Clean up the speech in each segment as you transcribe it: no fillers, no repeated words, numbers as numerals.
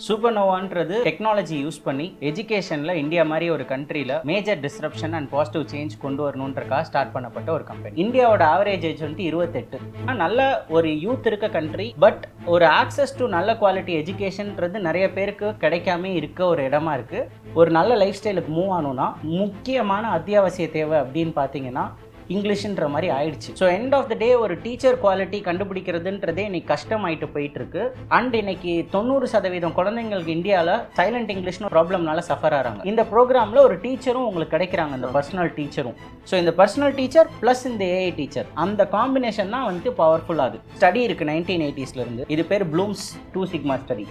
சூப்பர்னோவான்றது technology use பண்ணி எஜுகேஷன்ல India மாதிரி ஒரு கண்ட்ரியில் major disruption and positive change கொண்டு வரணுன்றக்காக ஸ்டார்ட் பண்ணப்பட்ட ஒரு கம்பெனி. இந்தியாவோட ஆவரேஜ் ஏஜ் வந்து 28. நல்ல ஒரு யூத் இருக்க கண்ட்ரி, பட் ஒரு ஆக்சஸ் டு நல்ல குவாலிட்டி எஜுகேஷன்ன்றது நிறைய பேருக்கு கிடைக்காம இருக்க ஒரு இடமா இருக்கு. ஒரு நல்ல லைஃப் ஸ்டைலுக்கு மூவ் ஆகணும்னா முக்கியமான அத்தியாவசிய தேவை அப்படின்னு பார்த்தீங்கன்னா இங்கிலீஷ்ன்ற மாதிரி ஆயிடுச்சு. So end of the day ஒரு டீச்சர் குவாலிட்டி கண்டுபிடிக்கிறதுன்றதே இன்னைக்கு கஷ்டமாயிட்டு போயிட்டு இருக்கு. அண்ட் இன்னைக்கு 90% குழந்தைங்களுக்கு இந்தியாவில் சைலண்ட் இங்கிலீஷ்னு ப்ராப்ளம்னால சஃபர் ஆகிறாங்க. இந்த ப்ரோக்ராமில் ஒரு டீச்சரும் உங்களுக்கு கிடைக்கிறாங்க, இந்த பர்சனல் டீச்சரும். ஸோ இந்த பர்சனல் டீச்சர் ப்ளஸ் இந்த ஏஐ டீச்சர், அந்த காம்பினேஷன் தான் வந்து பவர்ஃபுல் ஆகுது. ஸ்டடி இருக்கு 1980s இருந்து. இது பேர் ப்ளூம்ஸ் 2 சிக்மா ஸ்டடி.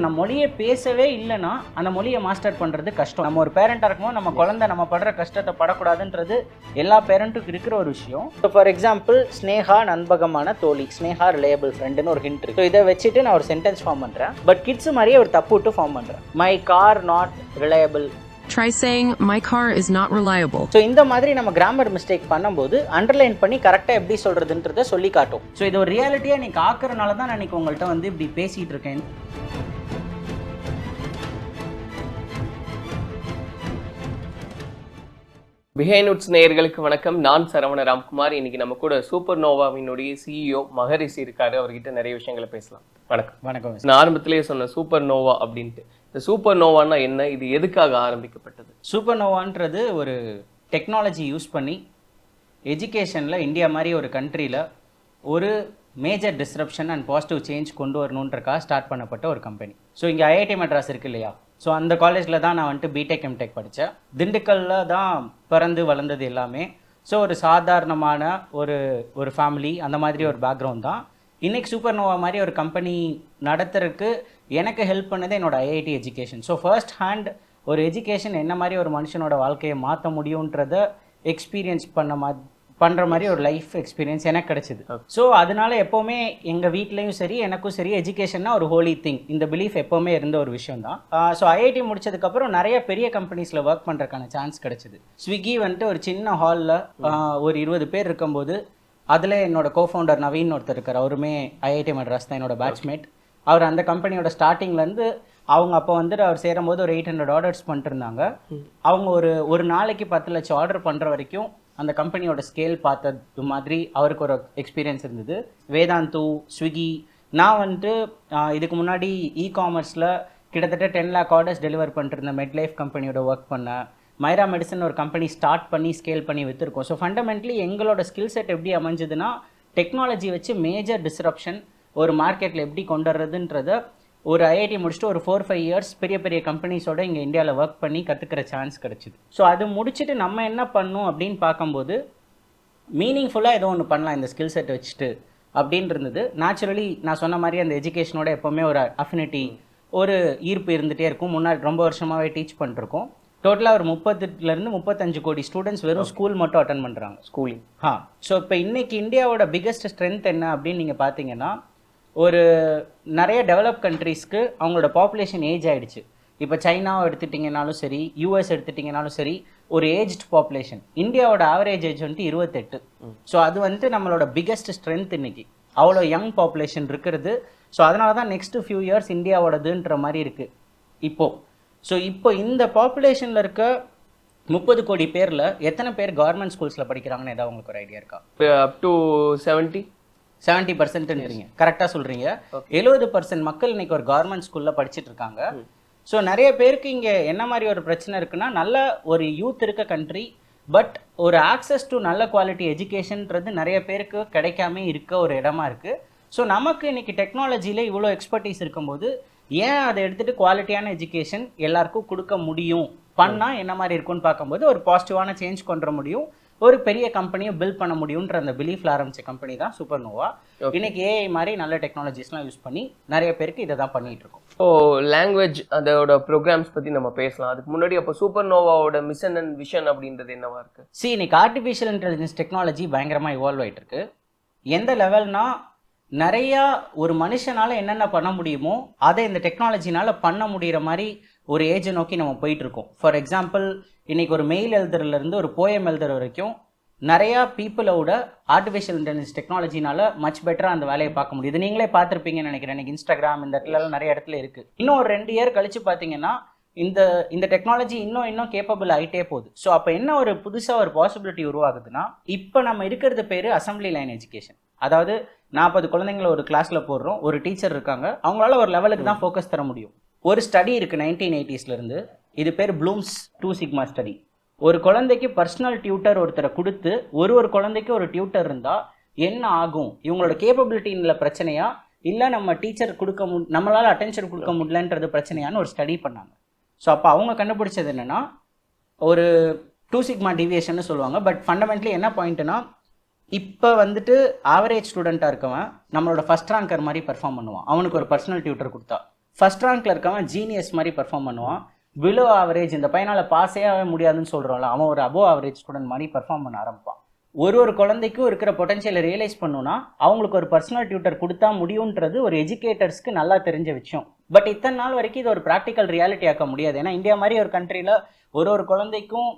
நம்ம மொழியை பேசவே இல்லைன்னா அந்த மொழியை மாஸ்டர் பண்ணுறது கஷ்டம். நம்ம ஒரு பேரண்டாக இருக்கும்போது நம்ம குழந்தை நம்ம படுற கஷ்டத்தை படக்கூடாதுன்றது எல்லா பேரண்ட்டுக்கும் இருக்கிற ஒரு விஷயம். ஸோ ஃபார் எக்ஸாம்பிள், ஸ்னேகா நண்பகமான தோழி, ஸ்னேகா ரிலையபிள் ஃப்ரெண்டுன்னு ஒரு ஹிண்ட் இருக்கு. ஸோ இதை வச்சுட்டு நான் ஒரு சென்டென்ஸ் ஃபார்ம் பண்ணுறேன். பட் கிட்ஸ் மாதிரியே ஒரு தப்பு விட்டு ஃபார்ம் பண்ணுறேன். My car not reliable. Try saying my car is not reliable. So இந்த மாதிரி நம்ம கிராமர் மிஸ்டேக் பண்ணும்போது அண்டர்லைன் பண்ணி கரெக்டாக எப்படி சொல்கிறதுன்றதை சொல்லி காட்டும். ஸோ இது ஒரு ரியாலிட்டியாக நீ ஆக்குறனால தான் நான் இன்னைக்கு உங்கள்கிட்ட வந்து இப்படி பேசிகிட்டு இருக்கேன். பிஹைண்ட் உட்ஸ் நேயர்களுக்கு வணக்கம். நான் சரவண ராம்குமார். இன்னைக்கு நம்ம கூட சூப்பர்னோவாவினுடைய சிஇஓ மகரிஷி இருக்காரு. அவர்கிட்ட நிறைய விஷயங்களை பேசலாம். வணக்கம். வணக்கம். நான் ஆரம்பத்திலேயே சொன்னேன் சூப்பர்னோவா அப்படின்ட்டு. இந்த சூப்பர்னோவான்னா என்ன, இது எதுக்காக ஆரம்பிக்கப்பட்டது? சூப்பர்னோவான்றது ஒரு டெக்னாலஜி யூஸ் பண்ணி எஜுகேஷனில் இந்தியா மாதிரி ஒரு கண்ட்ரியில் ஒரு major disruption and positive change கொண்டு வரணுன்றக்காக ஸ்டார்ட் பண்ணப்பட்ட ஒரு கம்பெனி. ஸோ இங்கே ஐஐடி மெட்ராஸ் இருக்கு இல்லையா? ஸோ அந்த காலேஜில் தான் நான் வந்துட்டு பிடெக் எம்டெக் படித்தேன். திண்டுக்கல்லில் தான் பிறந்து வளர்ந்தது எல்லாமே. ஸோ ஒரு சாதாரணமான ஒரு ஃபேமிலி, அந்த மாதிரி ஒரு பேக்ரவுண்ட் தான். இன்றைக்கி சூப்பர்னோவா மாதிரி ஒரு கம்பெனி நடத்துறதுக்கு எனக்கு ஹெல்ப் பண்ணது என்னோட IIT education. So first hand ஒரு எஜுகேஷன் என்ன மாதிரி ஒரு மனுஷனோட வாழ்க்கையை மாற்ற முடியுன்றதை எக்ஸ்பீரியன்ஸ் பண்ணுற மாதிரி ஒரு லைஃப் எக்ஸ்பீரியன்ஸ் எனக்கு கிடச்சிது. ஸோ அதனால எப்போவுமே எங்கள் வீட்லேயும் சரி எனக்கும் சரி எஜுகேஷன்னா ஒரு ஹோலி திங், இந்த பிலீஃப் எப்போவுமே இருந்த ஒரு விஷயம் தான். ஸோ ஐஐடி முடிச்சதுக்கப்புறம் நிறைய பெரிய கம்பெனிஸில் ஒர்க் பண்ணுறதுக்கான சான்ஸ் கிடச்சிது. ஸ்விக்கி வந்துட்டு ஒரு சின்ன ஹாலில் ஒரு 20 பேர் இருக்கும்போது அதில் என்னோட கோஃபவுண்டர் நவீன் ஒருத்தர் இருக்கார். அவருமே ஐஐடி மெட்ராஸ் தான், என்னோட பேட்ச்மேட். அவர் அந்த கம்பெனியோட ஸ்டார்டிங்லேருந்து அவங்க அப்போ வந்துட்டு அவர் சேரும்போது ஒரு 800 ஆர்டர்ஸ் பண்ணிட்டு இருந்தாங்க. அவங்க ஒரு நாளைக்கு 10 லட்சம் ஆர்டர் பண்ணுற வரைக்கும் அந்த கம்பெனியோட ஸ்கேல் பார்த்தது மாதிரி அவருக்கு ஒரு எக்ஸ்பீரியன்ஸ் இருந்தது. வேதாந்து, ஸ்விக்கி. நான் வந்துட்டு இதுக்கு முன்னாடி காமர்ஸில் கிட்டத்தட்ட 10 lakh ஆர்டர்ஸ் டெலிவர் பண்ணிருந்தேன். மெட்லைஃப் கம்பெனியோட ஒர்க் பண்ணேன். மைரா மெடிசன் ஒரு கம்பெனி ஸ்டார்ட் பண்ணி ஸ்கேல் பண்ணி விற்றுருக்கோம். ஸோ ஃபண்டமெண்ட்லி எங்களோட ஸ்கில் செட் எப்படி அமைஞ்சதுன்னா, டெக்னாலஜி வச்சு மேஜர் டிஸ்ரப்ஷன் ஒரு மார்க்கெட்டில் எப்படி கொண்டு வர்றதுன்றதை ஒரு ஐஐடி முடிச்சுட்டு ஒரு 4-5 இயர்ஸ் பெரிய பெரிய கம்பெனிஸோட இங்கே இந்தியாவில் ஒர்க் பண்ணி கற்றுக்கிற சான்ஸ் கிடச்சிது. ஸோ அது முடிச்சுட்டு நம்ம என்ன பண்ணணும் அப்படின்னு பார்க்கும்போது மீனிங்ஃபுல்லாக ஏதோ ஒன்று பண்ணலாம் இந்த ஸ்கில் செட் வச்சுட்டு அப்படின்னு இருந்தது. நேச்சுரலி நான் சொன்ன மாதிரி அந்த எஜுகேஷனோட எப்போவுமே ஒரு அஃபினிட்டி, ஒரு ஈர்ப்பு இருந்துகிட்டே இருக்கும். முன்னாடி ரொம்ப வருஷமாகவே டீச் பண்ணிருக்கோம். டோட்டலாக ஒரு 30 to 35 கோடி ஸ்டூடெண்ட்ஸ் வெறும் ஸ்கூல் மட்டும் அட்டன் பண்ணுறாங்க, ஸ்கூலிங். ஸோ இப்போ இன்றைக்கி இந்தியாவோட பிக்கஸ்ட் ஸ்ட்ரென்த் என்ன அப்படின்னு நீங்கள் பார்த்தீங்கன்னா, ஒரு நிறைய டெவலப் கண்ட்ரீஸ்க்கு அவங்களோட பாப்புலேஷன் ஏஜ் ஆகிடுச்சு. இப்போ சைனாவை எடுத்துட்டிங்கனாலும் சரி, யூஎஸ் எடுத்துட்டிங்கனாலும் சரி, ஒரு ஏஜ்ட் பாப்புலேஷன். இந்தியாவோட ஆவரேஜ் ஏஜ் வந்து 28. ஸோ அது வந்து நம்மளோட பிக்கஸ்ட் ஸ்ட்ரென்த் இன்னைக்கு, அவ்வளோ யங் பாப்புலேஷன் இருக்கிறது. ஸோ அதனால தான் நெக்ஸ்ட் ஃபியூ இயர்ஸ் இந்தியாவோடதுன்ற மாதிரி இருக்குது இப்போது. ஸோ இப்போ இந்த பாப்புலேஷனில் இருக்க 30 கோடி பேரில் எத்தனை பேர் கவர்மெண்ட் ஸ்கூல்ஸில் படிக்கிறாங்கன்னு ஏதாவது உங்களுக்கு ஒரு ஐடியா இருக்கா? அப் டு 70%ன்றீங்க, கரெக்டாக சொல்கிறீங்க. 70% மக்கள் இன்னைக்கு ஒரு கவர்மெண்ட் ஸ்கூலில் படிச்சுட்டு இருக்காங்க. ஸோ நிறைய பேருக்கு இங்கே என்ன மாதிரி ஒரு பிரச்சனை இருக்குன்னா, நல்ல ஒரு யூத் இருக்க கண்ட்ரி, பட் ஒரு ஆக்சஸ் டு நல்ல குவாலிட்டி எஜுகேஷன்ன்றது நிறைய பேருக்கு கிடைக்காம இருக்க ஒரு இடமா இருக்குது. ஸோ நமக்கு இன்னைக்கு டெக்னாலஜியில் இவ்வளோ எக்ஸ்பர்டீஸ் இருக்கும்போது ஏன் அதை எடுத்துகிட்டு குவாலிட்டியான எஜுகேஷன் எல்லாருக்கும் கொடுக்க முடியும், பண்ணால் என்ன மாதிரி இருக்குன்னு பார்க்கும்போது ஒரு பாசிட்டிவான சேஞ்ச் கொண்டு வர முடியும், ஒரு பெரிய கம்பெனியை பில்ட் பண்ண முடியுன்ற அந்த பிலீஃப்ல ஆரம்பிச்ச கம்பெனி தான் சூப்பர்னோவா. இன்னைக்கு ஏஐ மாதிரி நல்ல டெக்னாலஜிஸ்லாம் யூஸ் பண்ணி நிறைய பேருக்கு இதை தான் பண்ணிட்டு இருக்கோம். ஸோ லாங்குவேஜ் அதோட ப்ரோக்ராம்ஸ் பற்றி நம்ம பேசலாம். அதுக்கு முன்னாடி அப்போ சூப்பர்னோவாவோட மிஷன் அண்ட் விஷன் அப்படின்றது என்னவா இருக்கு? இன்னைக்கு ஆர்டிஃபிஷியல் இன்டெலிஜென்ஸ் டெக்னாலஜி பயங்கரமாக இவால்வ் ஆகிட்டு இருக்கு. எந்த லெவல்னா, நிறையா ஒரு மனுஷனால் என்னென்ன பண்ண முடியுமோ அதை இந்த டெக்னாலஜினால் பண்ண முடிகிற மாதிரி ஒரு ஏஜை நோக்கி நம்ம போயிட்டுருக்கோம். ஃபார் எக்ஸாம்பிள், இன்றைக்கி ஒரு மெயில் எழுதுறதுலேருந்து ஒரு போயம் எழுதுற வரைக்கும் நிறையா பீப்புளோட ஆர்டிஃபிஷியல் இன்டெலிஜென்ஸ் டெக்னாலஜினால மச் பெட்டராக அந்த வேலையை பார்க்க முடியுது. நீங்களே பார்த்துருப்பீங்கன்னு நினைக்கிறேன். எனக்கு இன்ஸ்டாகிராம் இந்த இடத்துலலாம் நிறைய இடத்துல இருக்குது. இன்னும் ஒரு 2 இயர் கழிச்சு பார்த்தீங்கன்னா இந்த டெக்னாலஜி இன்னும் கேப்பபிள் ஆகிட்டே போகுது. ஸோ அப்போ என்ன ஒரு புதுசாக ஒரு பாசிபிலிட்டி உருவாகுதுன்னா, இப்போ நம்ம இருக்கிறது பேர் அசம்பிளி லைன் எஜுகேஷன். அதாவது 40 குழந்தைங்களை ஒரு கிளாஸில் போடுறோம், ஒரு டீச்சர் இருக்காங்க, அவங்களால ஒரு லெவலுக்கு தான் ஃபோக்கஸ் தர முடியும். ஒரு ஸ்டடி இருக்குது 1980s, இது பேர் ப்ளூம்ஸ் 2 சிக்மா ஸ்டடி. ஒரு குழந்தைக்கு பர்சனல் டியூட்டர் ஒருத்தரை கொடுத்து ஒரு குழந்தைக்கு ஒரு டியூட்டர் இருந்தால் என்ன ஆகும், இவங்களோட கேப்பபிலிட்டியில் பிரச்சனையா இல்லை நம்ம டீச்சர் நம்மளால் அட்டென்ஷன் கொடுக்க முடியலன்றது பிரச்சனையான்னு ஒரு ஸ்டடி பண்ணாங்க. ஸோ அப்போ அவங்க கண்டுபிடிச்சது என்னென்னா, ஒரு 2 சிக்மா டிவியேஷன்னு சொல்லுவாங்க. பட் ஃபண்டமெண்டலி என்ன பாயிண்ட்னா, இப்போ வந்துட்டு ஆவரேஜ் ஸ்டூடெண்ட்டாக இருக்கவன் நம்மளோட ஃபஸ்ட் ரேங்கர் மாதிரி பெர்ஃபார்ம் பண்ணுவான். அவனுக்கு ஒரு பர்சனல் டியூட்டர் கொடுத்தா. ஃபஸ்ட் ரேங்க்ல இருக்கவன் ஜீனியஸ் மாதிரி பெர்ஃபார்ம் பண்ணுவான். பிலோ ஆவரேஜ், இந்த பையனால் பாஸே ஆக முடியாதுன்னு சொல்கிறோம்ல, அவன் ஒரு அபோவ் ஆவரேஜ் ஸ்டூடெண்ட் மாதிரி பெர்ஃபார்ம் பண்ண ஆரம்பிப்பான். ஒரு குழந்தைக்கும் இருக்கிற பொட்டன்ஷியலை ரியலைஸ் பண்ணுன்னா அவங்களுக்கு ஒரு பர்சனல் டியூட்டர் கொடுத்தா முடியுன்றது ஒரு எஜுகேட்டர்ஸ்க்கு நல்லா தெரிஞ்ச விஷயம். பட் இத்தனை நாள் வரைக்கும் இது ஒரு ப்ராக்டிக்கல் ரியாலிட்டி ஆக்க முடியாது. ஏன்னா இந்தியா மாதிரி ஒரு கண்ட்ரியில் ஒரு குழந்தைக்கும்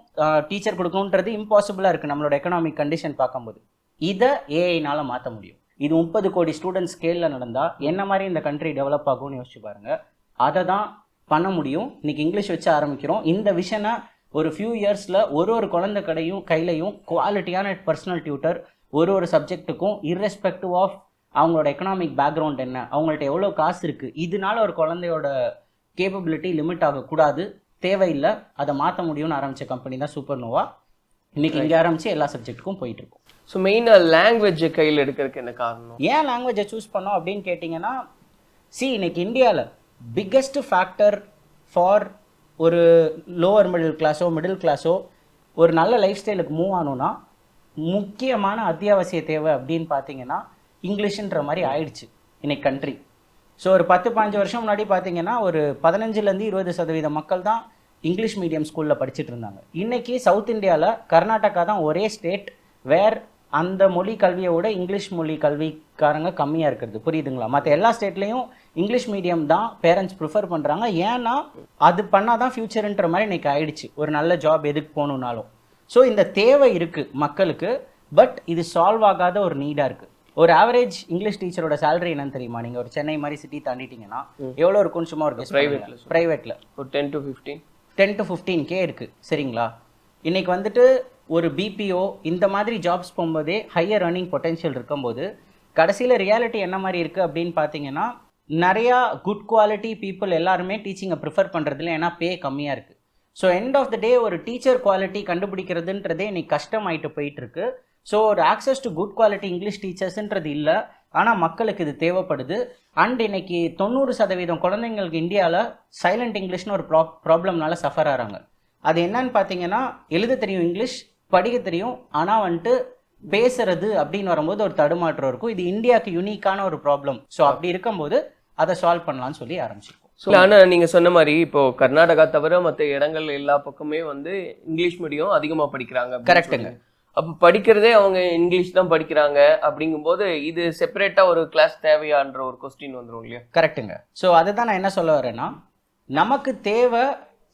டீச்சர் கொடுக்கணுன்றது இம்பாசிபிளாக இருக்குது நம்மளோட எக்கனாமிக் கண்டிஷன் பார்க்கும்போது. இதை ஏஐனால் மாற்ற முடியும். இது 30 கோடி ஸ்டூடெண்ட்ஸ் ஸ்கேலில் நடந்தால் என்ன மாதிரி இந்த கண்ட்ரி டெவலப் ஆகும்னு யோசிச்சு பாருங்கள். அதை தான் பண்ண முடியும். இன்றைக்கி இங்கிலீஷ் வச்சு ஆரம்பிக்கிறோம். இந்த விஷனை ஒரு ஃபியூ இயர்ஸில் ஒரு குழந்தை கையிலையும் குவாலிட்டியான பர்சனல் டியூட்டர் ஒரு சப்ஜெக்ட்டுக்கும் இர்ரெஸ்பெக்டிவ் ஆஃப் அவங்களோட எக்கனாமிக் பேக்ரவுண்ட் என்ன, அவங்கள்ட்ட எவ்வளோ காசு இருக்குது, இதனால ஒரு குழந்தையோட கேப்பபிலிட்டி லிமிட் ஆகக்கூடாது, தேவையில்லை, அதை மாற்ற முடியும்னு ஆரம்பித்த கம்பெனி தான் சூப்பர் நோவா. இன்றைக்கி இங்கே ஆரம்பித்து எல்லா சப்ஜெக்ட்டுக்கும் போயிட்டுருக்கோம். ஸோ மெயினாக லாங்குவேஜை கையில் எடுக்கிறதுக்கு என்ன காரணம்? ஏன் லாங்குவேஜை சூஸ் பண்ணோம் அப்படின்னு கேட்டிங்கன்னா, இன்னைக்கு இந்தியாவில் பிக்கெஸ்ட் ஃபேக்டர் ஃபார் ஒரு லோவர் மிடில் கிளாஸோ ஒரு நல்ல லைஃப் ஸ்டைலுக்கு மூவ் ஆகணுன்னா முக்கியமான அத்தியாவசிய தேவை அப்படின்னு பார்த்தீங்கன்னா இங்கிலீஷுன்ற மாதிரி ஆயிடுச்சு இன்னைக்கு கண்ட்ரி. ஸோ ஒரு 10-15 வருஷம் முன்னாடி பார்த்தீங்கன்னா ஒரு 15-20% மக்கள் தான் இங்கிலீஷ் மீடியம் ஸ்கூலில் படிச்சுட்டு இருந்தாங்க. இன்றைக்கி சவுத் இந்தியாவில் கர்நாடகா தான் ஒரே ஸ்டேட் வேர் அந்த மொழி கல்வியோட இங்கிலீஷ் மொழி கல்விக்காரங்க கம்மியாக இருக்கிறது. புரியுதுங்களா? மற்ற எல்லா ஸ்டேட்லேயும் இங்கிலீஷ் மீடியம் தான் பேரண்ட்ஸ் ப்ரிஃபர் பண்ணுறாங்க. ஏன்னா அது பண்ணால் தான் ஃப்யூச்சருன்ற மாதிரி இன்றைக்கி ஆயிடுச்சு, ஒரு நல்ல ஜாப் எதுக்கு போகணுன்னாலும். ஸோ இந்த தேவை இருக்குது மக்களுக்கு, பட் இது சால்வ் ஆகாத ஒரு நீடாக இருக்குது. ஒரு ஆவரேஜ் இங்கிலீஷ் டீச்சரோட சேலரி என்னன்னு தெரியுமா? நீங்கள் ஒரு சென்னை மாதிரி சிட்டி தாண்டிட்டீங்கன்னா எவ்வளோ இருக்குன்னு சும்மா ஒரு ப்ரைவேட்டில் ஒரு 10 to 15K இருக்குது. சரிங்களா? இன்றைக்கி வந்துட்டு ஒரு பிபிஓ இந்த மாதிரி ஜாப்ஸ் போகும்போதே ஹையர் ஏர்னிங் பொட்டென்ஷியல் இருக்கும்போது கடைசியில் ரியாலிட்டி என்ன மாதிரி இருக்குது அப்படின்னு பார்த்தீங்கன்னா, நிறையா குட் குவாலிட்டி பீப்புள் எல்லாருமே டீச்சிங்கை ப்ரிஃபர் பண்ணுறதுல, ஏன்னா பே கம்மியாக இருக்குது. So end of the day ஒரு டீச்சர் குவாலிட்டி கண்டுபிடிக்கிறதுன்றதே இன்னைக்கு கஷ்டமாயிட்டு போயிட்டுருக்கு. ஸோ ஒரு access to good quality English டீச்சர்ஸ்ன்றது இல்லை, ஆனால் மக்களுக்கு இது தேவைப்படுது. அண்ட் இன்னைக்கு 90% குழந்தைங்களுக்கு இந்தியாவில் சைலண்ட் இங்கிலீஷ்னு ஒரு ப்ராப்ளம்னால சஃபர் ஆகிறாங்க. அது என்னன்னு பார்த்தீங்கன்னா, எழுத தெரியும் இங்கிலீஷ், படிக்க தெரியும், ஆனால் வந்துட்டு பேசுறது அப்படின்னு வரும்போது ஒரு தடுமாற்றம் இருக்கும். இது இந்தியாவுக்கு யூனிக்கான ஒரு ப்ராப்ளம். ஸோ அப்படி இருக்கும்போது அதை சால்வ் பண்ணலாம்னு சொல்லி ஆரம்பிச்சிருக்கோம். ஆனால் நீங்கள் சொன்ன மாதிரி இப்போ கர்நாடகா தவிர மற்ற இடங்கள் எல்லா பக்கமே இங்கிலீஷ் மீடியம் அதிகமாக படிக்கிறாங்க. கரெக்டுங்க. அப்போ படிக்கிறதே அவங்க இங்கிலீஷ் தான் படிக்கிறாங்க. அப்படிங்கும்போது இது செப்பரேட்டாக ஒரு கிளாஸ் தேவையான்ற ஒரு கொஸ்டின் வந்துடும் இல்லையா? கரெக்டுங்க. ஸோ அதை தான் நான் என்ன சொல்ல வரேன்னா, நமக்கு தேவை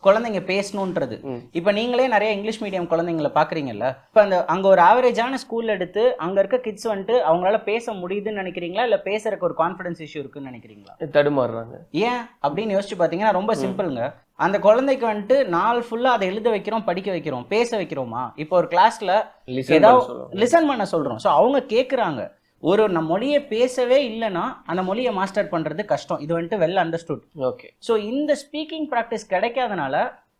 குழந்தைங்க பேசணுன்றது. இப்போ நீங்களே நிறைய இங்கிலீஷ் மீடியம் குழந்தைங்களை பார்க்குறீங்கல்ல, இப்போ அங்கே ஒரு ஆவரேஜான ஸ்கூல் எடுத்து அங்கே இருக்க கிட்ஸ் வந்துட்டு அவங்களால பேச முடியுதுன்னு நினைக்கிறீங்களா, இல்லை பேசுறதுக்கு ஒரு கான்ஃபிடன்ஸ் இஷ்யூ இருக்குன்னு நினைக்கிறீங்களா? தடுமாறுறாங்க. ஏன் அப்படின்னு யோசிச்சு பார்த்தீங்கன்னா ரொம்ப சிம்பிளுங்க. அந்த குழந்தைக்கு வந்துட்டு நாள் ஃபுல்லாக அதை எழுத வைக்கிறோம், படிக்க வைக்கிறோம், பேச வைக்கிறோமா? இப்போ ஒரு கிளாஸில் ஏதாவது லிசன் பண்ண சொல்கிறோம். ஸோ அவங்க கேட்குறாங்க. நம்ம மொழியை பேசவே இல்லைன்னா அந்த மொழியை மாஸ்டர் பண்ணுறது கஷ்டம். இது வந்துட்டு வெல் அண்டர்ஸ்டுட். ஓகே. ஸோ இந்த ஸ்பீக்கிங் ப்ராக்டிஸ் கிடைக்காதனால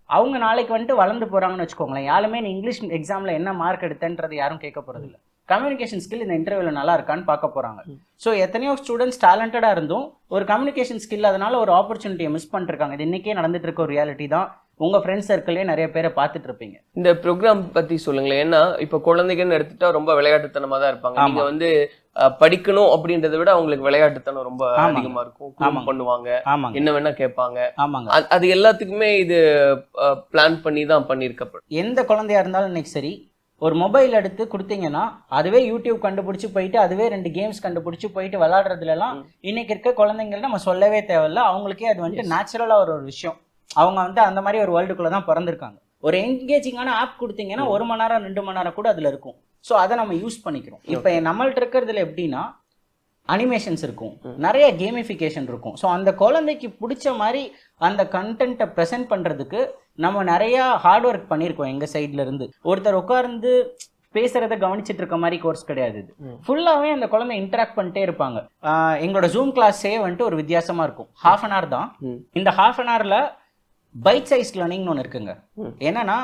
அவங்க நாளைக்கு வந்துட்டு வளர்ந்து போகிறாங்கன்னு வச்சுக்கோங்களேன். யாருமே நீ இங்கிலீஷ் எக்ஸாமில் என்ன மார்க் எடுத்தேன்றது யாரும் கேட்க போகிறது இல்லை. கம்யூனிகேஷன் ஸ்கில் இந்த இன்டர்வியூவில் நல்லா இருக்கான்னு பார்க்க போகிறாங்க. ஸோ எத்தனையோ ஸ்டூடெண்ட்ஸ் டேலண்டடாக இருந்தும் ஒரு கம்யூனிகேஷன் ஸ்கில் அதனால ஒரு ஆப்பர்ச்சுனிட்டியை மிஸ் பண்ணிருக்காங்க. இது இன்றைக்கே நடந்துட்டு இருக்க ஒரு ரியாலிட்டி தான். உங்கள் ஃப்ரெண்ட்ஸ் சர்க்கிளே நிறைய பேரை பார்த்துட்டு இருப்பீங்க. இந்த ப்ரோக்ராம் பற்றி சொல்லுங்களேன். ஏன்னா இப்போ குழந்தைங்கன்னு எடுத்துட்டா ரொம்ப விளையாட்டுத்தனமாக தான் இருப்பாங்க. நீங்கள் படிக்கணும் அப்படின்றத விட அவங்களுக்கு விளையாட்டுத்தனம் ரொம்ப அதிகமாக இருக்கும். பண்ணுவாங்க, என்ன வேணா கேட்பாங்க. ஆமாங்க. அது எல்லாத்துக்குமே இது பிளான் பண்ணி தான் பண்ணியிருக்கப்படும். எந்த குழந்தையா இருந்தாலும் இன்னைக்கு சரி, ஒரு மொபைல் எடுத்து கொடுத்தீங்கன்னா அதுவே யூடியூப் கண்டுபிடிச்சி போயிட்டு அதுவே 2 கேம்ஸ் கண்டுபிடிச்சி போயிட்டு விளையாடுறதுலாம் இன்னைக்கு இருக்க குழந்தைங்கள நம்ம சொல்லவே தேவையில்ல. அவங்களுக்கே அது வந்துட்டு நேச்சுரலாக ஒரு விஷயம். அவங்க அந்த மாதிரி ஒரு வேர்ல்டுக்குள்ளே தான் பிறந்திருக்காங்க. ஒரு என்கேஜிங்கான ஆப் கொடுத்தீங்கன்னா 1 மணி நேரம் 2 மணி நேரம் கூட அதில் இருக்கும். ஸோ அதை நம்ம யூஸ் பண்ணிக்கிறோம். இப்போ நம்மள்ட்ட இருக்கிறதுல எப்படின்னா அனிமேஷன்ஸ் இருக்கும், நிறைய கேமிஃபிகேஷன் இருக்கும். ஸோ அந்த குழந்தைக்கு பிடிச்ச மாதிரி அந்த கண்டென்ட்டை ப்ரெசென்ட் பண்ணுறதுக்கு நம்ம நிறையா ஹார்ட் ஒர்க் பண்ணியிருக்கோம் எங்கள் சைட்ல இருந்து. ஒருத்தர் உட்கார்ந்து பேசுறத கவனிச்சுட்டு இருக்க மாதிரி கோர்ஸ் கிடையாது இது. ஃபுல்லாகவே அந்த குழந்தை இன்டராக்ட் பண்ணிட்டே இருப்பாங்க. எங்களோட ஜூம் கிளாஸே வந்துட்டு ஒரு வித்தியாசமாக இருக்கும். 1/2 அன் ஹவர் தான். இந்த 1/2 அன் ஹவரில் பைட் சைஸ் லேர்னிங்னு ஒன்று இருக்குங்க. என்னன்னா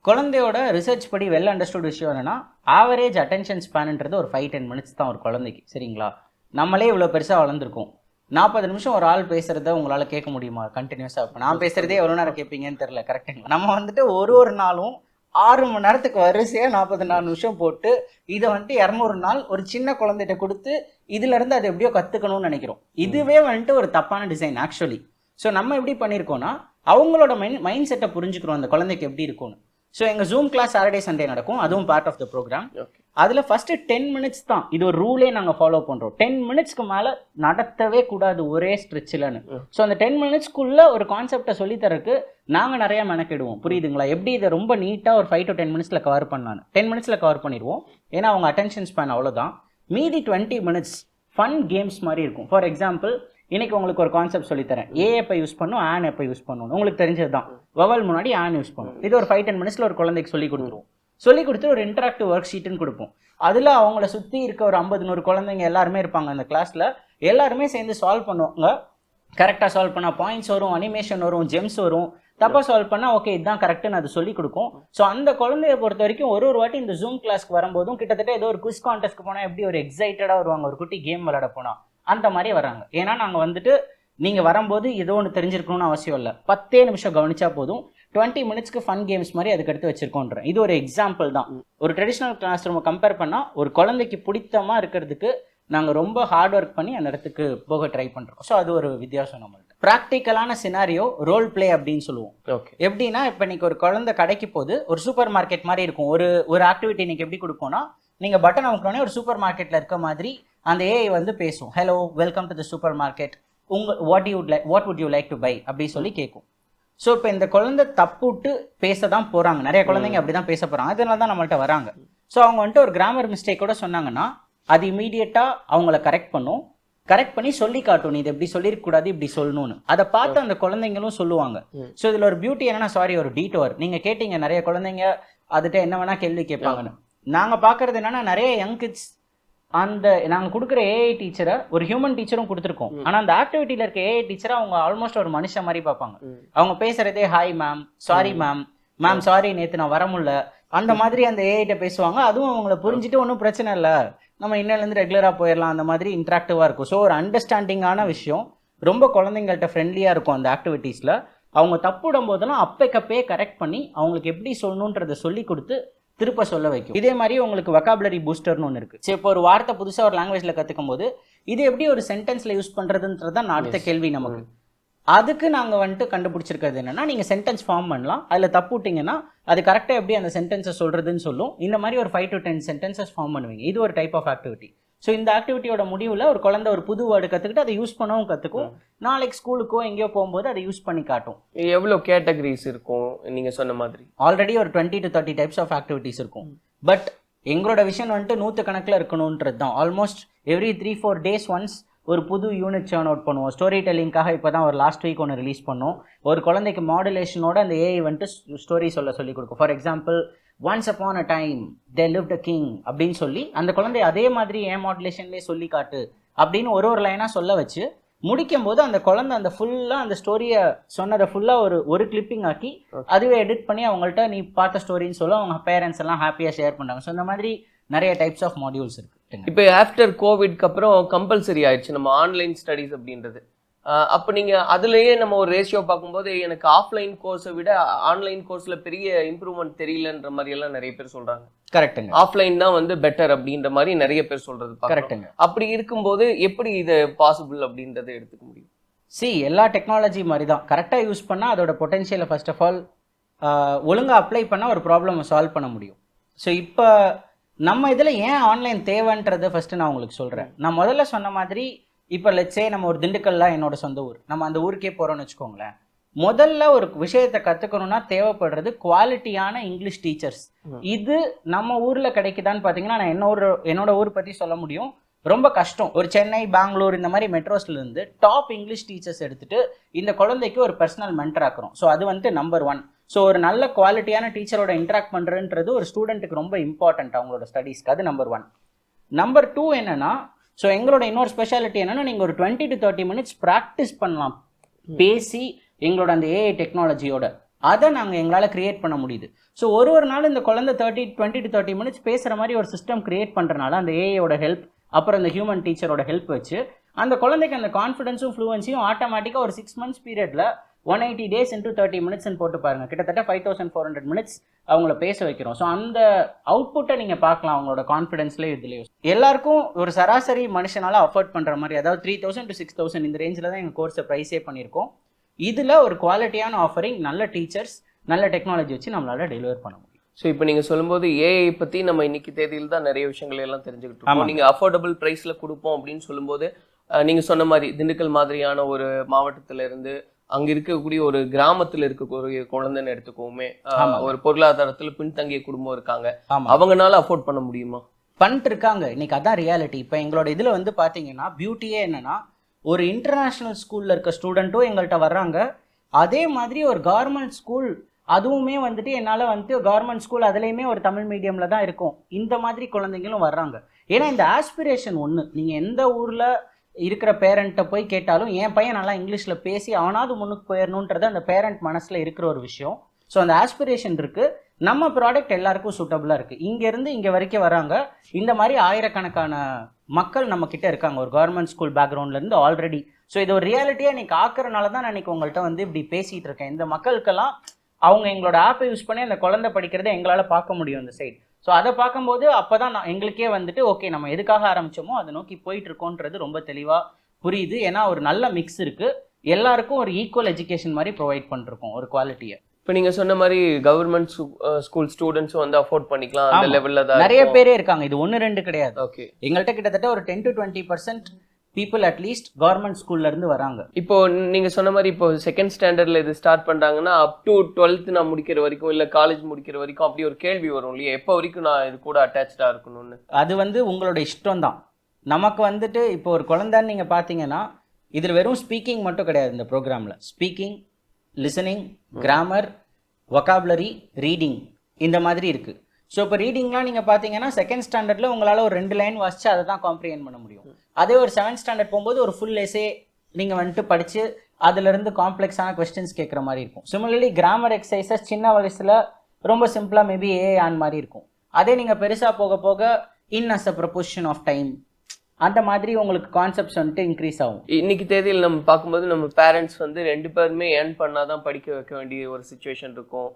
குழந்தையோட ரிசர்ச் படி வெல் அண்டர்ஸ்டுட் விஷயம் என்னன்னா ஆவரேஜ் அட்டென்ஷன் ஸ்பேன்ன்றது ஒரு 5-10 மினிட்ஸ் தான் ஒரு குழந்தைக்கு. சரிங்களா? நம்மளே இவ்வளோ பெருசாக வளர்ந்துருக்கோம். 40 நிமிஷம் ஒரு ஆள் பேசுறத உங்களால் கேட்க முடியுமா கண்டினியூஸாக? இப்போ நான் பேசுறதே எவ்வளோ நேரம் கேட்பீங்கன்னு தெரியல. கரெக்டுங்களா? நம்ம வந்துட்டு ஒரு நாளும் 6 மணி நேரத்துக்கு வரிசையாக 44 நிமிஷம் போட்டு இதை வந்துட்டு 200 நாள் ஒரு சின்ன குழந்தைகிட்ட கொடுத்து இதுலேருந்து அது எப்படியோ கற்றுக்கணும்னு நினைக்கிறோம். இதுவே வந்துட்டு ஒரு தப்பான டிசைன் ஆக்சுவலி. ஸோ நம்ம எப்படி பண்ணியிருக்கோம்னா அவங்களோட மைண்ட் செட்டை புரிஞ்சுக்கிறோம் அந்த குழந்தைக்கு எப்படி இருக்கும்னு. ஸோ எங்கள் ஜூம் கிளாஸ் சாட்டர்டே சண்டே நடக்கும், அதுவும் பார்ட் ஆஃப் த ப்ரோக்ராம். அதில் ஃபஸ்ட்டு 10 மினிட்ஸ் தான் இது ஒரு ரூலே நாங்கள் ஃபாலோ பண்ணுறோம். 10 மினிட்ஸ்க்கு மேலே நடத்தவே கூடாது ஒரே ஸ்ட்ரெச்சில்னு. ஸோ அந்த 10 மினிட்ஸ்க்குள்ளே ஒரு கான்செப்டை சொல்லித்தரக்கு நாங்கள் நிறையா மெனக்கிடுவோம். புரியுதுங்களா? எப்படி இதை ரொம்ப நீட்டாக ஒரு 5 to 10 மினிட்ஸில் கவர் பண்ணலான்னு 10 மினிட்ஸில் கவர் பண்ணிடுவோம். ஏன்னா அவங்க அட்டென்ஷன் ஸ்பேன் அவ்வளோதான். மீதி 20 மினிட்ஸ் ஃபன் கேம்ஸ் மாதிரி இருக்கும். ஃபார் எக்ஸாம்பிள் இன்னைக்கு உங்களுக்கு ஒரு கான்செப்ட் சொல்லித்தரேன். ஏ எப்போ யூஸ் பண்ணும், ஆன் எப்போ யூஸ் பண்ணணும் உங்களுக்கு தெரிஞ்சது தான். வவல் முன்னாடி ஆன் யூஸ் பண்ணும். இது ஒரு 5-10 மினிட்ஸில் ஒரு குழந்தைக்கு சொல்லி கொடுத்துருவோம். சொல்லி கொடுத்து ஒரு இன்டராக்டிவ் ஒர்க் ஷீட்டுன்னு கொடுப்போம். அதில் அவங்கள சுற்றி இருக்க ஒரு 50-100 குழந்தைங்க எல்லாருமே இருப்பாங்க அந்த கிளாஸில். எல்லாருமே சேர்ந்து சால்வ் பண்ணுவாங்க. கரெக்டாக சால்வ் பண்ணால் பாயிண்ட்ஸ் வரும், அனிமேஷன் வரும், ஜெம்ஸ் வரும். தப்பாக சால்வ் பண்ணால் ஓகே இதுதான் கரெக்டுன்னு அது சொல்லிக் கொடுக்கும். ஸோ அந்த குழந்தைய பொறுத்த வரைக்கும் ஒரு வாட்டி இந்த ஜூம் கிளாஸ்க்கு வரும்போதும் கிட்டத்தட்ட ஏதோ ஒரு குவிஸ் கான்டெஸ்ட்க்கு போனால் எப்படி ஒரு எக்ஸைட்டடாக வருவாங்க ஒரு குட்டி கேம் விளையாட போனால் அந்த மாதிரி வராங்க. ஏன்னா நாங்கள் வந்துட்டு நீங்கள் வரும்போது ஏதோ ஒன்று தெரிஞ்சிருக்கணும்னு அவசியம் இல்லை. 10 நிமிஷம் கவனிச்சா போதும். 20 மினிட்ஸ்க்கு ஃபன் கேம்ஸ் மாதிரி அதுக்கு எடுத்து வச்சிருக்கோன்றேன். இது ஒரு எக்ஸாம்பிள் தான். ஒரு ட்ரெடிஷ்னல் கிளாஸ் ரூமை கம்பேர் பண்ணால் ஒரு குழந்தைக்கு பிடித்தமாக இருக்கிறதுக்கு நாங்கள் ரொம்ப ஹார்ட் ஒர்க் பண்ணி அந்த இடத்துக்கு போக ட்ரை பண்ணுறோம். ஸோ அது ஒரு வித்தியாசம் நம்மள்ட்ட. ப்ராக்டிக்கலான சினாரியோ ரோல் பிளே அப்படின்னு சொல்லுவோம். ஓகே, எப்படின்னா இப்போ இன்னைக்கு ஒரு குழந்தை கடைக்கு போது ஒரு சூப்பர் மார்க்கெட் மாதிரி இருக்கும். ஒரு ஆக்டிவிட்டி இன்னைக்கு எப்படி கொடுப்போம்னா நீங்கள் பட்டன் அமுக்கோனே ஒரு சூப்பர் மார்க்கெட்டில் இருக்க மாதிரி அந்த ஏஐ வந்து பேசும். Hello, welcome to the supermarket, what would you like to buy அப்படி சொல்லி கேட்கும். ஸோ இப்போ இந்த குழந்தை தப்புட்டு பேச தான் போகிறாங்க. நிறைய குழந்தைங்க அப்படி தான் பேச போகிறாங்க. அதனால தான் நம்மள்ட்ட வராங்க. ஸோ அவங்க வந்துட்டு ஒரு கிராமர் மிஸ்டேக்கோட சொன்னாங்கன்னா அது இமீடியட்டாக அவங்கள கரெக்ட் பண்ணி சொல்லி காட்டும். நீ இது எப்படி சொல்லிருக்கூடாது, இப்படி சொல்லணும்னு. அதை பார்த்து அந்த குழந்தைங்களும் சொல்லுவாங்க. ஸோ இதில் ஒரு பியூட்டி என்னன்னா, சாரி ஒரு டீட்டோர் நீங்கள் கேட்டீங்க, நிறைய குழந்தைங்க அதுகிட்ட என்ன வேணா கேள்வி கேட்பாங்கன்னு. நாங்கள் பார்க்கறது என்னன்னா நிறைய யங் கிட்ஸ் அந்த நாங்கள் கொடுக்குற ஏஐ டீச்சரை ஒரு ஹியூமன் டீச்சரும் கொடுத்துருக்கோம். ஆனால் அந்த ஆக்டிவிட்டியில் இருக்க ஏஐ டீச்சரை அவங்க ஆல்மோஸ்ட் ஒரு மனுஷன் மாதிரி பார்ப்பாங்க. அவங்க பேசுறதே hi ma'am, sorry ma'am sorry நேற்று நான் வர முடியல அந்த மாதிரி அந்த ஏஐட்ட பேசுவாங்க. அதுவும் அவங்கள புரிஞ்சுட்டு ஒன்றும் பிரச்சனை இல்லை, நம்ம இன்னிலேருந்து ரெகுலராக போயிடலாம் அந்த மாதிரி இன்ட்ராக்டிவாக இருக்கும். ஸோ ஒரு அண்டர்ஸ்டாண்டிங்கான விஷயம், ரொம்ப குழந்தைங்கள்ட்ட ஃப்ரெண்ட்லியாக இருக்கும் அந்த ஆக்டிவிட்டீஸில். அவங்க தப்புடும் போதெல்லாம் அப்பைக்கப்பே கரெக்ட் பண்ணி அவங்களுக்கு எப்படி சொல்லணுன்றதை சொல்லி கொடுத்து திருப்ப சொல்ல வைக்கும். இதே மாதிரி உங்களுக்கு வொக்காபுலரி பூஸ்டர்னு ஒன்று இருக்குது. சரி, இப்போ ஒரு வார்த்தை புதுசாக ஒரு லாங்குவேஜில் கற்றுக்கும் போது இது எப்படி ஒரு சென்டென்ஸில் யூஸ் பண்ணுறதுன்றது தான் அடுத்த கேள்வி நமக்கு. அதுக்கு நாங்கள் வந்துட்டு கண்டுபிடிச்சிருக்கிறது என்னன்னா, நீங்கள் சென்டென்ஸ் ஃபார்ம் பண்ணலாம், அதில் தப்பு விட்டிங்கன்னா அது கரெக்டாக எப்படி அந்த சென்டென்ஸை சொல்கிறதுன்னு சொல்லும். இந்த மாதிரி ஒரு 5 to 10 சென்டென்சஸ் ஃபார்ம் பண்ணுவீங்க. இது ஒரு டைப் ஆஃப் ஆக்டிவிட்டி. ஸோ இந்த ஆக்டிவிட்டியோட முடிவில் ஒரு குழந்தை ஒரு புது வேர்டு கற்றுக்கிட்டு அதை யூஸ் பண்ணவும் கற்றுக்கும். நாளைக்கு ஸ்கூலுக்கோ எங்கேயோ போகும்போது அதை யூஸ் பண்ணி காட்டும். எவ்வளோ கேட்டகரிஸ் இருக்கும் நீங்கள் சொன்ன மாதிரி? ஆல்ரெடி ஒரு 20 to 30 டைப்ஸ் ஆஃப் ஆக்டிவிட்டிஸ் இருக்கும். பட் எங்களோட விஷன் வந்துட்டு 100 கணக்கில் இருக்கணுன்றது தான். ஆல்மோஸ்ட் எவ்ரி 3-4 days ஒன்ஸ் ஒரு புது யூனிட் சேர்ன் அவுட் பண்ணுவோம். ஸ்டோரி டெல்லிங்காக இப்போ தான் ஒரு லாஸ்ட் வீக் ஒன்று ரிலீஸ் பண்ணோம். ஒரு குழந்தைக்கு மாடுலேஷனோட அந்த ஏஐ வந்துட்டு ஸ்டோரி சொல்லி கொடுக்கும். For example, once upon a time they lived a king அப்படின்னு சொல்லி அந்த குழந்தை அதே மாதிரி ஏன் மாடுலேஷன்லேயே சொல்லி காட்டு அப்படின்னு ஒரு லைனாக சொல்ல வச்சு முடிக்கும் போது அந்த குழந்தை அந்த ஃபுல்லாக அந்த ஸ்டோரியை சொன்னதை ஃபுல்லாக ஒரு கிளிப்பிங் ஆக்கி அதுவே எடிட் பண்ணி அவங்கள்ட்ட நீ பார்த்த ஸ்டோரின்னு சொல்ல அவங்க பேரண்ட்ஸ் எல்லாம் ஹாப்பியாக ஷேர் பண்ணுறாங்க. ஸோ இந்த மாதிரி நிறைய டைப்ஸ் ஆஃப் மாடியூல்ஸ் இருக்குது. இப்போ ஆஃப்டர் கோவிட்க்கு அப்புறம் கம்பல்சரி ஆயிடுச்சு நம்ம ஆன்லைன் ஸ்டடீஸ் அப்படின்றது. அப்போ நீங்கள் அதுலேயே நம்ம ஒரு ரேஷியோ பார்க்கும்போது எனக்கு ஆஃப்லைன் கோர்ஸை விட ஆன்லைன் கோர்ஸில் பெரிய இம்ப்ரூவ்மெண்ட் தெரியலன்ற மாதிரி எல்லாம் நிறைய பேர் சொல்கிறாங்க. கரெக்டுங்க. ஆஃப்லைன் தான் வந்து பெட்டர் அப்படின்ற மாதிரி நிறைய பேர் சொல்கிறது. கரெக்டுங்க. அப்படி இருக்கும்போது எப்படி இது பாசிபிள் அப்படின்றத எடுத்துக்க முடியும்? எல்லா டெக்னாலஜி மாதிரி தான். கரெக்டாக யூஸ் பண்ணால் அதோட பொட்டென்ஷியலை ஃபர்ஸ்ட் ஆஃப் ஆல் ஒழுங்காக அப்ளை பண்ணால் ஒரு ப்ராப்ளமை சால்வ் பண்ண முடியும். ஸோ இப்போ நம்ம இதில் ஏன் ஆன்லைன் தேவைன்றதை ஃபஸ்ட்டு நான் உங்களுக்கு சொல்கிறேன். நான் முதல்ல சொன்ன மாதிரி இப்போ லெட்ஸே நம்ம ஒரு திண்டுக்கல்லாம் என்னோட சொந்த ஊர், நம்ம அந்த ஊருக்கே போகிறோம்னு வச்சுக்கோங்களேன். முதல்ல ஒரு விஷயத்தை கற்றுக்கணும்னா தேவைப்படுறது குவாலிட்டியான இங்கிலீஷ் டீச்சர்ஸ். இது நம்ம ஊரில் கிடைக்குதான்னு பார்த்தீங்கன்னா, நான் என்னோட ஊர் பற்றி சொல்ல முடியும். ரொம்ப கஷ்டம். ஒரு சென்னை, பெங்களூர் இந்த மாதிரி மெட்ரோஸ்லேருந்து டாப் இங்கிலீஷ் டீச்சர்ஸ் எடுத்துகிட்டு இந்த குழந்தைக்கு ஒரு பர்சனல் மென்டர் ஆக்குறோம். ஸோ அது வந்துட்டு நம்பர் 1. ஸோ ஒரு நல்ல குவாலிட்டியான டீச்சரோட இன்ட்ராக்ட் பண்ணுறன்றது ஒரு ஸ்டூடெண்ட்டுக்கு ரொம்ப இம்பார்ட்டன்ட் அவங்களோட ஸ்டடீஸ்க்கு. அது நம்பர் 1. நம்பர் 2 என்னன்னா, ஸோ எங்களோட இன்னொரு ஸ்பெஷாலிட்டி என்னன்னா, நீங்கள் ஒரு 20 to 30 மினிட்ஸ் ப்ராக்டிஸ் பண்ணலாம் பேசி எங்களோட அந்த ஏஐ டெக்னாலஜியோட. அதை நாங்கள் எங்களால் கிரியேட் பண்ண முடியுது. ஸோ ஒரு நாள் இந்த குழந்தை 20 to 30 மினிட்ஸ் பேசுகிற மாதிரி ஒரு சிஸ்டம் கிரியேட் பண்ணுறனால அந்த ஏஐயோட ஹெல்ப், அப்புறம் இந்த ஹியூமன் டீச்சரோட ஹெல்ப் வச்சு அந்த குழந்தைக்கு அந்த கான்ஃபிடன்ஸும் ஃப்ளூவன்சியும் ஆட்டோமேட்டிக்காக ஒரு 6 months பீரியடில் 180 days into 30 minutes போட்டு பாருங்கள், கிட்டத்தட்ட 5400 minutes அவங்கள பேச வைக்கிறோம். ஸோ அந்த அவுட்புட்டை நீங்கள் பார்க்கலாம் அவங்களோட கான்ஃபிடன்ஸ்லேயும் இதுலேயும். எல்லாருக்கும் ஒரு சராசரி மனுஷனால் அஃபோர்ட் பண்ணுற மாதிரி, அதாவது 3000 to 6000 இந்த ரேஞ்சில் தான் எங்கள் கோர்ஸை ப்ரைஸே பண்ணியிருக்கோம். இதில் ஒரு குவாலிட்டியான ஆஃபரிங், நல்ல டீச்சர்ஸ், நல்ல டெக்னாலஜி வச்சு நம்மளால் டெலிவர் பண்ண முடியும். ஸோ இப்போ நீங்கள் சொல்லும்போது ஏஐ பற்றி நம்ம இன்னைக்கு தேதியில் தான் நிறைய விஷயங்கள் எல்லாம் தெரிஞ்சுக்கிட்டு இருக்கோம். நீங்கள் அஃபோர்டபுள் ப்ரைஸில் கொடுப்போம் அப்படின்னு சொல்லும்போது, நீங்கள் சொன்ன மாதிரி திண்டுக்கல் மாதிரியான ஒரு மாவட்டத்தில் இருந்து அங்கே இருக்கக்கூடிய ஒரு கிராமத்தில் இருக்கக்கூடிய குழந்தைன்னு எடுத்துக்கோமே, ஒரு பொருளாதாரத்தில் பின்தங்கிய குடும்பம் இருக்காங்க, அவங்களால அஃபோர்ட் பண்ண முடியுமா? பண்ணிட்டு இருக்காங்க இன்னைக்கு. அதான் ரியாலிட்டி. இப்போ எங்களோட இதில் வந்து பார்த்தீங்கன்னா பியூட்டியே என்னன்னா, ஒரு இன்டர்நேஷ்னல் ஸ்கூலில் இருக்க ஸ்டூடெண்ட்டும் எங்கள்கிட்ட வர்றாங்க. அதே மாதிரி ஒரு கவர்மெண்ட் ஸ்கூல், அதுவுமே வந்துட்டு என்னால் வந்துட்டு கவர்மெண்ட் ஸ்கூல் அதுலேயுமே ஒரு தமிழ் மீடியமில் தான் இருக்கும். இந்த மாதிரி குழந்தைங்களும் வர்றாங்க. ஏன்னா இந்த ஆஸ்பிரேஷன் ஒன்று, நீங்கள் எந்த ஊரில் இருக்கிற பேரண்ட்டை போய் கேட்டாலும் என் பையன் நல்லா இங்கிலீஷில் பேசி அவனாவது முன்னுக்கு போயிடணுன்றது அந்த பேரண்ட் மனசில் இருக்கிற ஒரு விஷயம். ஸோ அந்த ஆஸ்பிரேஷன் இருக்குது. நம்ம ப்ராடக்ட் எல்லாருக்கும் சூட்டபுளாக இருக்குது. இங்கேருந்து இங்கே வரைக்கும் வராங்க. இந்த மாதிரி ஆயிரக்கணக்கான மக்கள் நம்மக்கிட்ட இருக்காங்க ஒரு கவர்மெண்ட் ஸ்கூல் பேக்ரவுண்ட்லேருந்து ஆல்ரெடி. ஸோ இது ஒரு ரியாலிட்டியாக இன்றைக்கி ஆக்குறனால தான் நான் இன்றைக்கி உங்கள்கிட்ட வந்து இப்படி பேசிகிட்டு இருக்கேன். இந்த மக்களுக்கெல்லாம் அவங்க எங்களோட ஆப்பை யூஸ் பண்ணி அந்த குழந்தை படிக்கிறத எங்களால் பார்க்க முடியும் இந்த சைடு. ஸோ அதை பார்க்கும்போது அப்போ தான் எங்களுக்கே வந்துட்டு ஓகே, நம்ம எதுக்காக ஆரம்பித்தோமோ அதை நோக்கி போயிட்டுருக்கோன்றது ரொம்ப தெளிவாக புரியுது. ஏன்னா ஒரு நல்ல மிக்ஸ் இருக்குது. எல்லாருக்கும் ஒரு ஈக்குவல் எஜுகேஷன் மாதிரி ப்ரொவைட் பண்ணிருக்கோம் ஒரு குவாலிட்டியை. இப்போ நீங்கள் சொன்ன மாதிரி கவர்மெண்ட் ஸ்கூல் ஸ்டூடெண்ட்ஸும் வந்து அஃபோர்ட் பண்ணிக்கலாம் அந்த லெவலில் தான் நிறைய பேரே இருக்காங்க. இது 1-2 கிடையாது. ஓகே, எங்கள்கிட்ட கிட்டத்தட்ட ஒரு 10 to 20% பீப்புள் அட்லீஸ்ட் கவர்மெண்ட் ஸ்கூல்ல இருந்து வராங்க. இப்போ நீங்க சொன்ன மாதிரி இப்போ செகண்ட் ஸ்டாண்டர்ட்ல இது ஸ்டார்ட் பண்றாங்கன்னா அப் டு 12th நான் முடிக்கிற வரைக்கும் இல்ல காலேஜ் முடிக்கிற வரைக்கும் அப்படி ஒரு கேள்வி வரும் இல்லையா, எப்போ வரைக்கும் நான் இது கூட அட்டாச்சா இருக்கணும்னு? அது வந்து உங்களோட இஷ்டம் தான். நமக்கு வந்துட்டு இப்போ ஒரு குழந்தைன்னு நீங்க பாத்தீங்கன்னா இதில் வெறும் ஸ்பீக்கிங் மட்டும் கிடையாது. இந்த ப்ரோக்ராமில் speaking, listening, grammar, vocabulary, reading இந்த மாதிரி இருக்குது. ஸோ இப்போ ரீடிங்லாம் நீங்கள் பார்த்தீங்கன்னா செகண்ட் ஸ்டாண்டர்டில் உங்களால் ஒரு 2 லைன் வாசிச்சு அதை தான் காம்ப்ரிஹெண்ட் பண்ண முடியும். அதே ஒரு 7th ஸ்டாண்டர்ட் போகும்போது ஒரு ஃபுல் எஸ்ஸே நீங்கள் வந்துட்டு படித்து அதுலேருந்து காம்ப்ளெக்ஸான கொஸ்டின்ஸ் கேட்குற மாதிரி இருக்கும். சிமிலர்லி கிராமர் எக்ஸசைசஸ் சின்ன வயசில் ரொம்ப சிம்பிளாக மேபி ஆன் மாதிரி இருக்கும். அதே நீங்கள் பெருசாக போக போக in as a proposition of time அந்த மாதிரி உங்களுக்கு கான்செப்ட்ஸ் வந்துட்டு இன்க்ரீஸ் ஆகும். இன்னைக்கு தேதியில் நம்ம பார்க்கும்போது நம்ம பேரண்ட்ஸ் வந்து 2 பேருமே ஏர்ன் பண்ணால் தான் படிக்க வைக்க வேண்டிய ஒரு சுச்சுவேஷன் இருக்கும்.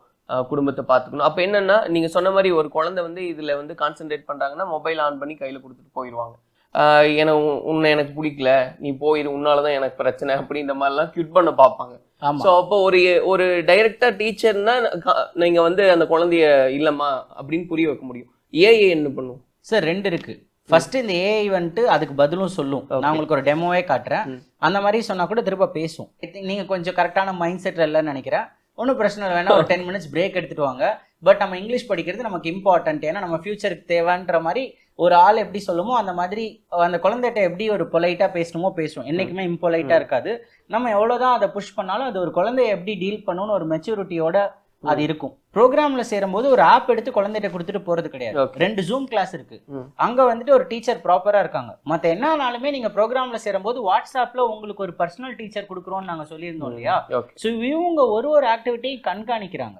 குடும்பத்தை பார்த்துக்கணும். அப்போ என்னன்னா நீங்கள் சொன்ன மாதிரி ஒரு குழந்தை வந்து இதில் வந்து கான்சென்ட்ரேட் பண்ணுறாங்கன்னா மொபைல் ஆன் பண்ணி கையில் கொடுத்துட்டு போயிடுவாங்க. உன்னை எனக்கு பிடிக்கல, நீ போயிரு, உன்னால தான் எனக்கு பிரச்சனை அப்படின்ற மாதிரிலாம் கியூட் பண்ண பார்ப்பாங்க. ஸோ அப்போ ஒரு டைரக்டா டீச்சர்னா நீங்கள் வந்து அந்த குழந்தைய இல்லைம்மா அப்படின்னு புரிய வைக்க முடியும். ஏஐ என்ன பண்ணும் சார்? 2 இருக்கு. ஃபர்ஸ்ட் இந்த ஏஐ வந்துட்டு அதுக்கு பதிலும் சொல்லும். நான் உங்களுக்கு ஒரு டெமோவே காட்டுறேன். அந்த மாதிரி சொன்னா கூட திரும்ப பேசும். நீங்க கொஞ்சம் கரெக்டான மைண்ட் செட் இல்லைன்னு நினைக்கிறேன். ஒன்றும் பிரச்சனை இல்லை, வேணா ஒரு 10 minutes பிரேக் எடுத்துட்டு வாங்க. பட் நம்ம இங்கிலீஷ் படிக்கிறது நமக்கு இம்பார்ட்டன்ட், ஏன்னா நம்ம ஃபியூச்சருக்கு தேவைன்ற மாதிரி ஒரு ஆள் எப்படி சொல்லுமோ அந்த மாதிரி அந்த குழந்தைகிட்ட எப்படி ஒரு பொலைட்டாக பேசணுமோ பேசும். என்றைக்குமே இம்பொலைட்டாக இருக்காது. நம்ம எவ்வளோதான் அதை புஷ் பண்ணாலும் அது ஒரு குழந்தைய எப்படி டீல் பண்ணணும்னு ஒரு மெச்சூரிட்டியோட அது இருக்கும். ப்ரோக்ராம்ல சேரும்போது ஒரு ஆப் எடுத்து குழந்தைகிட்ட கொடுத்துட்டு போறது கிடையாது. 2 Zoom கிளாஸ் இருக்கு. அங்க வந்துட்டு ஒரு டீச்சர் ப்ராப்பரா இருக்காங்க. மற்ற என்னன்னாலுமே நீங்க ப்ரோக்ராம்ல சேரும்போது வாட்ஸ்அப்ல உங்களுக்கு ஒரு பர்சனல் டீச்சர் கொடுக்குறோம்னு நாங்க சொல்லியிருந்தோம் இல்லையா? ஸோ இவங்க ஒரு ஆக்டிவிட்டியும் கண்காணிக்கிறாங்க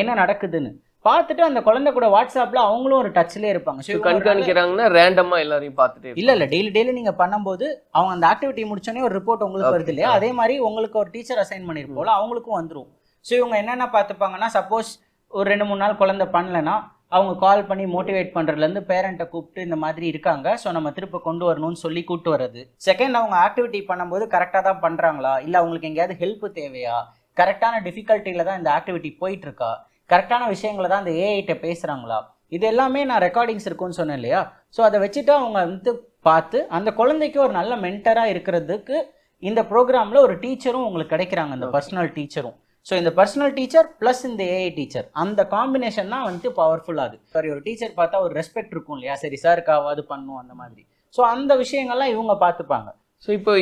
என்ன நடக்குதுன்னு பார்த்துட்டு அந்த குழந்தை கூட வாட்ஸ்அப்ல அவங்களும் ஒரு டச்லயே இருப்பாங்க. கண்காணிக்கிறாங்கன்னா ரேண்டமா எல்லாரையும் பார்த்துட்டு இல்ல டெய்லி நீங்க பண்ணும்போது அவங்க அந்த ஆக்டிவிட்டி முடிச்சோடனே ஒரு ரிப்போர்ட் உங்களுக்கு வருது இல்லையா? அதே மாதிரி உங்களுக்கு ஒரு டீச்சர் அசைன் பண்ணிருப்போல அவங்களுக்கும் வந்துடும். ஸோ இவங்க என்னென்ன பார்த்துப்பாங்கன்னா, சப்போஸ் ஒரு 2-3 நாள் குழந்தை பண்ணலன்னா அவங்க கால் பண்ணி மோட்டிவேட் பண்ணுறதுலேருந்து பேரண்ட்டை கூப்பிட்டு இந்த மாதிரி இருக்காங்க, ஸோ நம்ம திருப்ப கொண்டு வரணும்னு சொல்லி கூப்பிட்டு வர்றது. செகண்ட், அவங்க ஆக்டிவிட்டி பண்ணும்போது கரெக்டாக தான் பண்ணுறாங்களா, இல்லை அவங்களுக்கு எங்கேயாவது ஹெல்ப் தேவையா, கரெக்டான டிஃபிகல்ட்டியில் தான் இந்த ஆக்டிவிட்டி போயிட்டு இருக்கா, கரெக்டான விஷயங்களை தான் அந்த ஏஐட்ட பேசுகிறாங்களா, இது எல்லாமே நான் ரெக்கார்டிங்ஸ் இருக்குன்னு சொன்னேன் இல்லையா? ஸோ அதை வச்சுட்டு அவங்க வந்து பார்த்து அந்த குழந்தைக்கு ஒரு நல்ல மென்டராக இருக்கிறதுக்கு இந்த ப்ரோக்ராமில் ஒரு டீச்சரும் உங்களுக்கு கிடைக்கிறாங்க, அந்த பர்சனல் டீச்சரும். ஸோ இந்த பர்சனல் டீச்சர் ப்ளஸ் இந்த ஏஐ டீச்சர், அந்த காம்பினேஷன் தான் வந்துட்டு பவர்ஃபுல்லாகுது. சரி, ஒரு டீச்சர் பார்த்தா ஒரு ரெஸ்பெக்ட் இருக்கும் இல்லையா, சரி சாருக்காவது பண்ணும் அந்த மாதிரி. ஸோ அந்த விஷயங்கள்லாம் இவங்க பார்த்துப்பாங்க. ஸோ இப்போ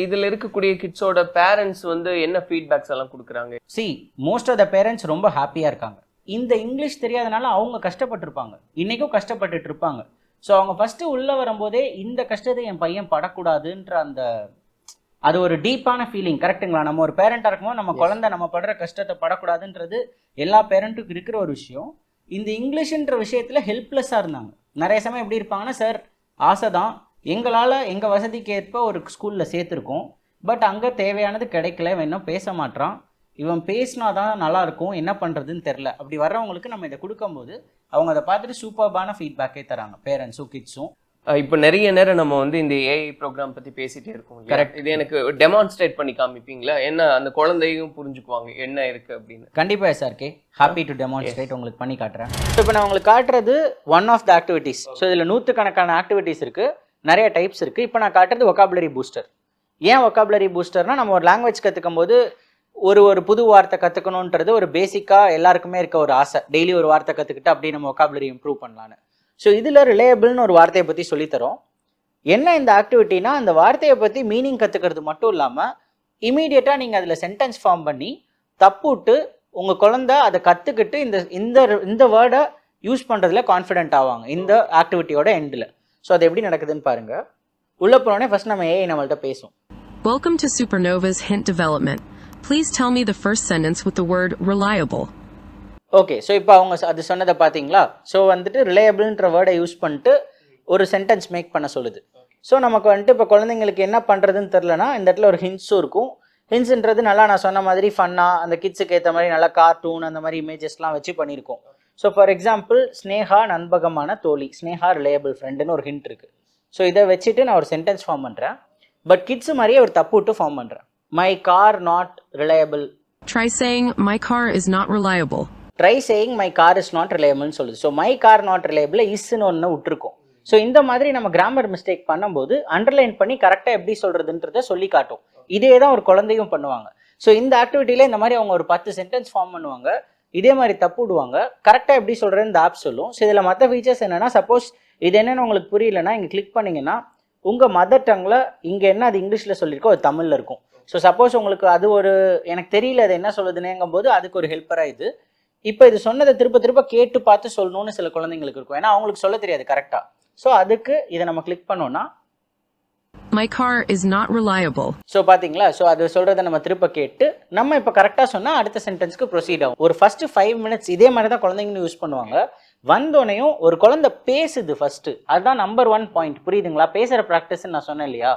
இதில் இருக்கக்கூடிய கிட்ஸோட பேரண்ட்ஸ் வந்து என்ன ஃபீட்பேக்ஸ் எல்லாம் கொடுக்குறாங்க? மோஸ்ட் ஆஃப் த பேரண்ட்ஸ் ரொம்ப ஹாப்பியாக இருக்காங்க. இந்த இங்கிலீஷ் தெரியாதனால அவங்க கஷ்டப்பட்டிருப்பாங்க, இன்றைக்கும் கஷ்டப்பட்டுட்டு இருப்பாங்க. ஸோ அவங்க ஃபஸ்ட்டு உள்ளே வரும்போதே இந்த கஷ்டத்தை என் பையன் படக்கூடாதுன்ற அது ஒரு டீப்பான ஃபீலிங். கரெக்டுங்களா? நம்ம ஒரு பேரண்டாக இருக்கும்போது நம்ம குழந்தை நம்ம படுற கஷ்டத்தை படக்கூடாதுன்றது எல்லா பேரண்ட்டுக்கும் இருக்கிற ஒரு விஷயம். இந்த இங்கிலீஷ்ன்ற விஷயத்தில் ஹெல்ப்லெஸ்ஸாக இருந்தாங்க. நிறைய சமயம் எப்படி இருப்பாங்கன்னா, சார் ஆசை தான், எங்களால் எங்கள் வசதிக்கு ஏற்ப ஒரு ஸ்கூலில் சேர்த்துருக்கோம், பட் அங்கே தேவையானது கிடைக்கல, இவன் இன்னும் பேச மாட்டான், இவன் பேசினா தான் நல்லாயிருக்கும், என்ன பண்ணுறதுன்னு தெரில. அப்படி வர்றவங்களுக்கு நம்ம இதை கொடுக்கும்போது அவங்க அதை பார்த்துட்டு சூப்பர்பான ஃபீட்பேக்கே தராங்க, பேரண்ட்ஸும் கிட்ஸும். இப்போ நிறைய நேரம் நம்ம வந்து இந்த ஏஐ ப்ரோக்ராம் பற்றி பேசிகிட்டே இருக்கோம். கரெக்ட். இது எனக்கு டெமான்ஸ்ட்ரேட் பண்ணி காமிப்பீங்களா? என்ன அந்த குழந்தையும் புரிஞ்சுக்குவாங்க என்ன இருக்குது அப்படின்னு? கண்டிப்பாக SRK, ஹாப்பி டு டெமான்ஸ்ட்ரேட். உங்களுக்கு பண்ணி காட்டுறேன். ஸோ இப்போ நான் உங்களுக்கு காட்டுறது one of the activities. So இதில் 100கணக்கான ஆக்டிவிட்டீஸ் இருக்குது, நிறைய டைப்ஸ் இருக்குது. இப்போ நான் காட்டுறது ஒகாபுலரி பூஸ்டர். ஏன் ஒகாபுலரி பூஸ்டர்னால், நம்ம ஒரு லாங்குவேஜ் கற்றுக்கும் போது ஒரு புது வார்த்தை கற்றுக்கணுன்றது ஒரு பேசிக்காக எல்லாருக்குமே இருக்க ஒரு ஆசை. டெய்லி ஒரு வார்த்தை கற்றுக்கிட்டு அப்படியே நம்ம ஒகாபுலரி இம்ப்ரூவ் பண்ணலான்னு. ஸோ இதில் ரிலேயபிள்னு ஒரு வார்த்தையை பற்றி சொல்லித்தரோம். என்ன இந்த ஆக்டிவிட்டினா, அந்த வார்த்தையை பற்றி மீனிங் கற்றுக்கிறது மட்டும் இல்லாமல் இமீடியட்டாக நீங்கள் அதில் சென்டென்ஸ் ஃபார்ம் பண்ணி தப்புட்டு உங்கள் குழந்தை அதை கற்றுக்கிட்டு இந்த வேர்டை யூஸ் பண்ணுறதுல கான்ஃபிடென்ட் ஆவாங்க இந்த ஆக்டிவிட்டியோட எண்டில். ஸோ அது எப்படி நடக்குதுன்னு பாருங்கள். உள்ளே போனோடனே ஃபஸ்ட் நம்ம ஏஐ நம்மள்ட்ட பேசும். Welcome to Supernova's hint development. Please tell me the first sentence with the word reliable. Okay, so இப்போ அவங்க அது சொன்னதை பார்த்தீங்களா? ஸோ வந்துட்டு ரிலையபிள்ன்ற வேர்டை யூஸ் பண்ணிட்டு ஒரு சென்டென்ஸ் மேக் பண்ண சொல்லுது. ஸோ நமக்கு வந்துட்டு இப்போ குழந்தைங்களுக்கு என்ன பண்ணுறதுன்னு தெரிலனா, இந்த இடத்துல ஒரு ஹிண்ட்ஸும் இருக்கும். ஹிண்ட்ஸுன்றது நல்லா நான் சொன்ன மாதிரி ஃபன்னாக அந்த கிட்ஸுக்கு ஏற்ற மாதிரி நல்லா கார்ட்டூன் அந்த மாதிரி இமேஜஸ்லாம் வச்சு பண்ணியிருக்கோம். ஸோ ஃபார் எக்ஸாம்பிள், ஸ்னேகா நண்பகமான தோழி, ஸ்னேகா ரிலையபிள் ஃப்ரெண்டுன்னு ஒரு ஹிண்ட் இருக்குது. ஸோ இதை வச்சுட்டு நான் ஒரு சென்டென்ஸ் ஃபார்ம் பண்ணுறேன். பட் கிட்ஸு மாதிரியே ஒரு தப்பு விட்டு ஃபார்ம் பண்ணுறேன். My car not reliable. Try saying, my car is not reliable. Try saying my car is not ரிலையபிள்னு சொல்லுது. So my car not reliable இஸ்ன்னு ஒன்று விட்டுருக்கோம். ஸோ இந்த மாதிரி நம்ம கிராமர் மிஸ்டேக் பண்ணும்போது அண்டர்லைன் பண்ணி கரெக்டாக எப்படி சொல்கிறதுன்றதை சொல்லி காட்டும். இதே தான் ஒரு குழந்தையும் பண்ணுவாங்க. ஸோ இந்த ஆக்டிவிட்டியில் இந்த மாதிரி அவங்க ஒரு 10 சென்டென்ஸ் ஃபார்ம் பண்ணுவாங்க, இதே மாதிரி தப்பு விடுவாங்க, கரெக்டாக எப்படி சொல்கிறேன்னு இந்த ஆப் சொல்லும். ஸோ இதில் மற்ற ஃபீச்சர்ஸ் என்னென்னா, சப்போஸ் இது என்னென்னு உங்களுக்கு புரியலன்னா இங்கே கிளிக் பண்ணிங்கன்னா உங்கள் மதர் டங்கில் இங்கே என்ன அது இங்கிலீஷில் சொல்லியிருக்கோ அது தமிழில் இருக்கும். ஸோ சப்போஸ் உங்களுக்கு அது ஒரு எனக்கு தெரியல அது என்ன சொல்லுதுன்னேங்கும் போது அதுக்கு ஒரு ஹெல்ப்பராக இது. இப்போ இது சொன்னதை திரும்ப கேட்டு பார்த்து சொல்லணும்னு சில குழந்தைங்களுக்கு இருக்கும், ஏன்னா அவங்களுக்கு சொல்ல தெரியாது கரெக்டாக. ஸோ அதுக்கு இதை நம்ம கிளிக் பண்ணோன்னா My car is not reliable. So பார்த்தீங்களா? ஸோ அது சொல்கிறத நம்ம திரும்ப கேட்டு நம்ம இப்போ கரெக்டாக சொன்னால் அடுத்த சென்டென்ஸ்க்கு ப்ரொசீட் ஆகும். ஒரு ஃபஸ்ட்டு 5 மினிட்ஸ் இதே மாதிரி தான் குழந்தைங்கன்னு யூஸ் பண்ணுவாங்க. வந்தோடனையும் ஒரு குழந்தை பேசுது ஃபஸ்ட்டு, அதுதான் நம்பர் 1 பாயிண்ட். புரியுதுங்களா? பேசுகிற ப்ராக்டிஸ்ன்னு நான் சொன்னேன் இல்லையா,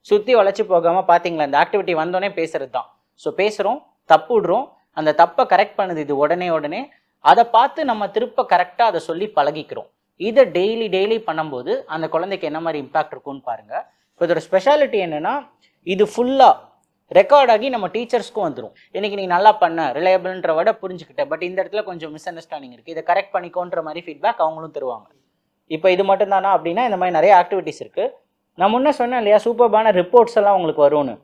சுற்றி வளைச்சி போகாமல் பார்த்தீங்களா, இந்த ஆக்டிவிட்டி வந்தோடனே பேசுறது தான். ஸோ பேசுகிறோம், தப்பு விடுறோம், அந்த தப்பை கரெக்ட் பண்ணுது இது உடனே. அதை பார்த்து நம்ம திரும்ப கரெக்டாக அதை சொல்லி பழகிக்கிறோம். இதை டெய்லி பண்ணும்போது அந்த குழந்தைக்கு என்ன மாதிரி இம்பாக்ட் இருக்கும்னு பாருங்கள். இப்போ இதோட ஸ்பெஷாலிட்டி என்னென்னா, இது ஃபுல்லாக ரெக்கார்ட் ஆகி நம்ம டீச்சர்ஸ்க்கும் வந்துடும். இன்றைக்கி நீ நல்லா பண்ண, ரிலையபிள்ன்ற விட புரிஞ்சுக்கிட்ட, பட் இந்த இடத்துல கொஞ்சம் மிஸ் அண்டர்ஸ்டாண்டிங் இருக்குது, இதை கரெக்ட் பண்ணிக்கோன்ற மாதிரி ஃபீட்பேக் அவங்களும் தருவாங்க. இப்போ இது மட்டும் தானா அப்படின்னா இந்த மாதிரி நிறைய ஆக்டிவிட்டிஸ் இருக்குது. நான் முன்னே சொன்னேன் இல்லையா, சூப்பர்பான ரிப்போர்ட்ஸ் எல்லாம் உங்களுக்கு வரும்னு.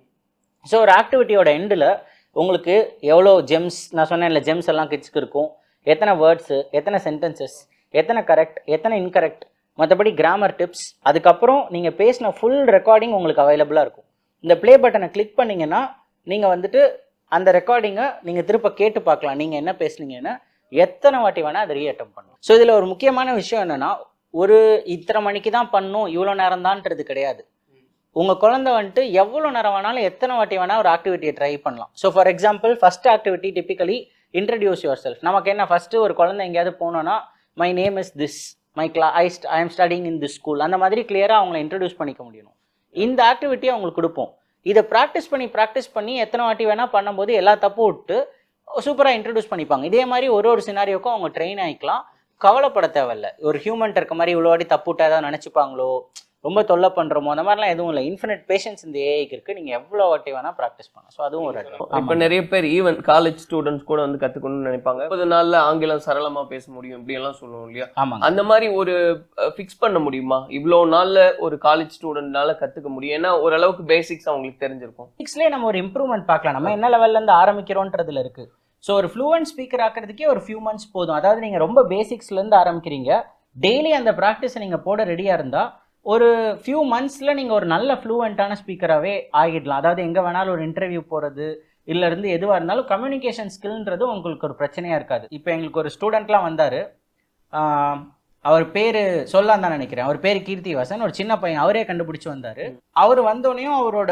ஸோ ஒரு ஆக்டிவிட்டியோட எண்டில் உங்களுக்கு எவ்வளோ ஜெம்ஸ், நான் சொன்னேன் இல்லை ஜெம்ஸ் எல்லாம் கிட்ஸ்க்கு இருக்கும், எத்தனை வேர்ட்ஸு, எத்தனை சென்டென்சஸ், எத்தனை கரெக்ட், எத்தனை இன்கரெக்ட், மற்றபடி கிராமர் டிப்ஸ், அதுக்கப்புறம் நீங்கள் பேசின ஃபுல் ரெக்கார்டிங் உங்களுக்கு அவைலபிளாக இருக்கும். இந்த ப்ளே பட்டனை கிளிக் பண்ணிங்கன்னா நீங்கள் வந்துட்டு அந்த ரெக்கார்டிங்கை நீங்கள் திரும்ப கேட்டு பார்க்கலாம், நீங்கள் என்ன பேசுனீங்கன்னு எத்தனை வாட்டி வேணால் அதை ரீஅட்டம் பண்ணலாம். ஸோ இதில் ஒரு முக்கியமான விஷயம் என்னென்னா, ஒரு இத்தனை மணிக்கு தான் பண்ணணும், இவ்வளோ நேரம் தான்ன்றது கிடையாது. உங்கள் குழந்தை வந்துட்டு எவ்வளோ நேரம் வேணாலும் எத்தனை வாட்டி வேணால் ஒரு ஆக்டிவிட்டியை ட்ரை பண்ணலாம். So for example, first activity typically introduce your self. நமக்கு என்ன, ஃபஸ்ட்டு ஒரு குழந்தை எங்கேயாவது போனோன்னா my name is this, I am studying in this school, அந்த மாதிரி கிளியராக அவங்களை இன்ட்ரடியூஸ் பண்ணிக்க முடியும். இந்த ஆக்டிவிட்டியை அவங்களுக்கு கொடுப்போம். இதை ப்ராக்டிஸ் பண்ணி எத்தனை வாட்டி வேணால் பண்ணும்போது எல்லா தப்பு விட்டு சூப்பராக இன்ட்ரடியூஸ் பண்ணிப்பாங்க. இதே மாதிரி ஒரு சினாரியோக்கும் அவங்க ட்ரெயின் ஆகிக்கலாம். கவலைப்பட தேவையில்ல. ஒரு ஹியூமன்ட்ட இருக்க மாதிரி இவ்வளோ வாட்டி தப்பு விட்டா ஏதாவது நினச்சிப்பாங்களோ, ரொம்ப தொல்லை பண்ணுறோமோ, அந்த மாதிரிலாம் எதுவும் இல்லை. இன்ஃபினிட் பேஷன்ஸ் இந்த ஏஐக்கு இருக்குது. நீங்கள் எவ்வளோ வாட்டி வேணால் ப்ராக்டிஸ் பண்ணலாம். ஸோ அதுவும் ஒரு இப்போ நிறைய பேர் ஈவன் காலேஜ் ஸ்டூடெண்ட்ஸ் கூட வந்து கற்றுக்கணும்னு நினைப்பாங்க. 30 நாளில் ஆங்கிலம் சரளமாக பேச முடியும் இப்படியெல்லாம் சொல்லுவோம் இல்லையா? ஆமாங்க. அந்த மாதிரி ஒரு ஃபிக்ஸ் பண்ண முடியுமா? இவ்வளோ நாளில் ஒரு காலேஜ் ஸ்டூடெண்ட்னால கற்றுக்க முடியும், ஏன்னா ஓரளவுக்கு பேசிக்ஸ் அவங்களுக்கு தெரிஞ்சிருக்கும். பேசிக்ஸ்லேயே நம்ம ஒரு இம்ப்ரூவ்மெண்ட் பார்க்கலாம். நம்ம என்ன லெவல்லேருந்து ஆரம்பிக்கிறோன்றதுல இருக்குது. ஸோ ஒரு ஃப்ளூவன்ட் ஸ்பீக்கர் ஆக்கிறதுக்கே ஒரு ஃபியூ மந்த்ஸ் போதும். அதாவது நீங்கள் ரொம்ப பேசிக்ஸ்லேருந்து ஆரம்பிக்கிறீங்க, டெய்லி அந்த ப்ராக்டிஸை நீங்கள் போட ரெடியாக இருந்தால் ஒரு ஃபியூ மந்த்ஸில் நீங்கள் ஒரு நல்ல ஃப்ளூவெண்ட்டான ஸ்பீக்கராகவே ஆகிடலாம். அதாவது எங்கே வேணாலும் ஒரு இன்டர்வியூ போகிறது இல்லைருந்து எதுவாக இருந்தாலும் கம்யூனிகேஷன் ஸ்கில்ன்றது உங்களுக்கு ஒரு பிரச்சனையாக இருக்காது. இப்போ எங்களுக்கு ஒரு ஸ்டூடெண்ட்லாம் வந்தார், அவர் பேர் சொல்லான்னு தான் நினைக்கிறேன். அவர் பேர் கீர்த்திவாசன், ஒரு சின்ன பையன், அவரே கண்டுபிடிச்சி வந்தார். அவர் வந்தோடனையும் அவரோட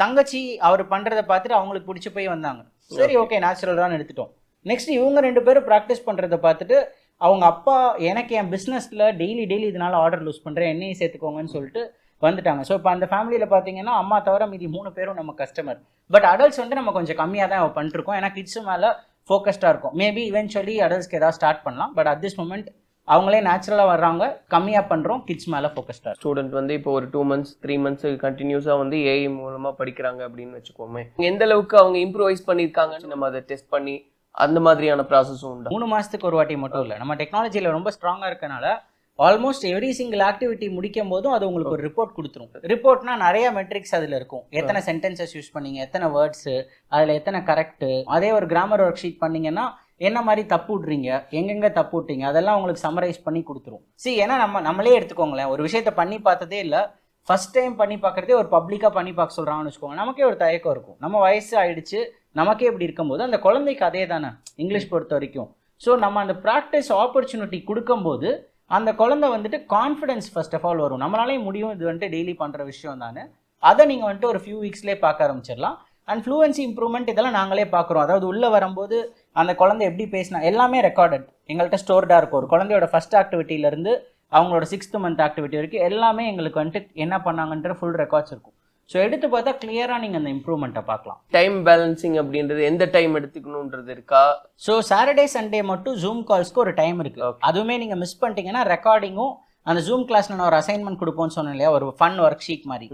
தங்கச்சி அவர் பண்ணுறதை பார்த்துட்டு அவங்களுக்கு பிடிச்சி போய் வந்தாங்க. சரி, ஓகே, நேச்சுரலாக எடுத்துட்டோம். நெக்ஸ்ட் இவங்க 2 பேரும் ப்ராக்டிஸ் பண்ணுறதை பார்த்துட்டு அவங்க அப்பா எனக்கு என் பிஸ்னஸில் டெய்லி இதனால் ஆர்டர் லூஸ் பண்ணுறேன், என்னையும் சேர்த்துக்கோங்கன்னு சொல்லிட்டு வந்துட்டாங்க. ஸோ இப்போ அந்த ஃபேமிலியில் பார்த்தீங்கன்னா அம்மா தவிர மீதி 3 பேரும் நம்ம கஸ்டமர். பட் அடல்ட்ஸ் வந்து நம்ம கொஞ்சம் கம்மியாக தான் பண்ணிருக்கோம், ஏன்னா கிட்ஸு மேலே ஃபோக்கஸ்டாக இருக்கும். மேபி இவென்ச்சுவலி அடல்ட்ஸ்க்கு ஏதாவது ஸ்டார்ட் பண்ணலாம். பட் அட் திஸ் மொமெண்ட் அவங்களே நேச்சுரலாக வர்றாங்க, கம்மியாக பண்ணுறோம், கிட்ஸ் மேலே ஃபோக்கஸ்டாக. ஸ்டூடெண்ட் வந்து இப்போ ஒரு 2 months 3 months கண்டினியூஸாக வந்து ஏஐ மூலமாக படிக்கிறாங்க அப்படின்னு வச்சுக்கோமே, எந்த அளவுக்கு அவங்க இம்ப்ரூவைஸ் பண்ணியிருக்காங்கன்னு நம்ம அதை டெஸ்ட் பண்ணி அந்த மாதிரியான ப்ராசஸும் உண்டு. 3 மாதத்துக்கு ஒரு வாட்டி மட்டும் இல்லை, நம்ம டெக்னாலஜியில் ரொம்ப ஸ்ட்ராங்காக இருக்கனால ஆல்மோஸ்ட் எவ்ரி சிங்கிள் ஆக்டிவிட்டி முடிக்கும் போதும் அது உங்களுக்கு ஒரு ரிப்போர்ட் கொடுத்துரும். ரிப்போர்ட்னா நிறைய மெட்ரிக்ஸ் அதில் இருக்கும். எத்தனை சென்டென்சஸ் யூஸ் பண்ணீங்க, எத்தனை வேர்ட்ஸு, அதில் எத்தனை கரெக்டு. அதே ஒரு கிராமர் ஒர்க் ஷீட் பண்ணிங்கன்னா என்ன மாதிரி தப்பு விட்றீங்க, எங்கெங்கே தப்பு விட்டீங்க, அதெல்லாம் உங்களுக்கு சம்மரைஸ் பண்ணி கொடுத்துரும். ஏன்னா நம்மளே எடுத்துக்கோங்களேன், ஒரு விஷயத்தை பண்ணி பார்த்ததே இல்லை, ஃபஸ்ட் டைம் பண்ணி பார்க்குறதே ஒரு பப்ளிக்காக பண்ணி பார்க்க சொல்கிறாங்கன்னு வச்சுக்கோங்க, நமக்கே ஒரு தயக்கம் இருக்கும். நம்ம வயசு ஆயிடுச்சு, நமக்கே இப்படி இருக்கும்போது அந்த குழந்தைக்கு அதே தானே இங்கிலீஷ் பொறுத்த வரைக்கும். ஸோ நம்ம அந்த ப்ராக்டிஸ் ஆப்பர்ச்சுனிட்டி கொடுக்கும்போது அந்த குழந்தை வந்துட்டு கான்ஃபிடன்ஸ் ஃபர்ஸ்ட் ஆஃப் ஆல் வரும். நம்மளாலே முடியும், இது வந்துட்டு டெய்லி பண்ணுற விஷயம் தானே. அதை நீங்கள் வந்துட்டு ஒரு ஃபியூ வீக்ஸ்லேயே பார்க்க ஆரம்பிச்சிடலாம். அண்ட் ஃப்ளூவன்சி இம்ப்ரூவ்மெண்ட் இதெல்லாம் நாங்களே பார்க்குறோம். அதாவது உள்ளே வரும்போது அந்த குழந்தை எப்படி பேசினா எல்லாமே ரெக்கார்டட் எங்கள்கிட்ட ஸ்டோர்டாக இருக்கும். ஒரு குழந்தையோட ஃபஸ்ட் ஆக்டிவிட்டியிலேருந்து அவங்களோட 6th month ஆக்டிவிட்டி வரைக்கும் எல்லாமே எங்களுக்கு வந்துட்டு என்ன பண்ணாங்கன்ற ஃபுல் ரெக்கார்ட்ஸ் இருக்கும். ஸோ எடுத்து பார்த்தா கிளியராக நீங்கள் அந்த இம்ப்ரூவ்மெண்ட்டை பார்க்கலாம். டைம் பேலன்சிங் அப்படின்றது எந்த டைம் எடுத்துக்கணுன்றது இருக்கா? ஸோ சாட்டர்டே சண்டே மட்டும் ஜூம் கால்ஸ்க்கு ஒரு டைம் இருக்குது. அதுவுமே நீங்கள் மிஸ் பண்ணிட்டீங்கன்னா ரெக்கார்டிங்கும் அந்த ஜூம் கிளாஸ்ல நான் ஒரு அசைன்மெண்ட் கொடுப்போம்னு சொன்னேன் இல்லையா, ஒரு ஃபன் ஒர்க் ஷீட் மாதிரி,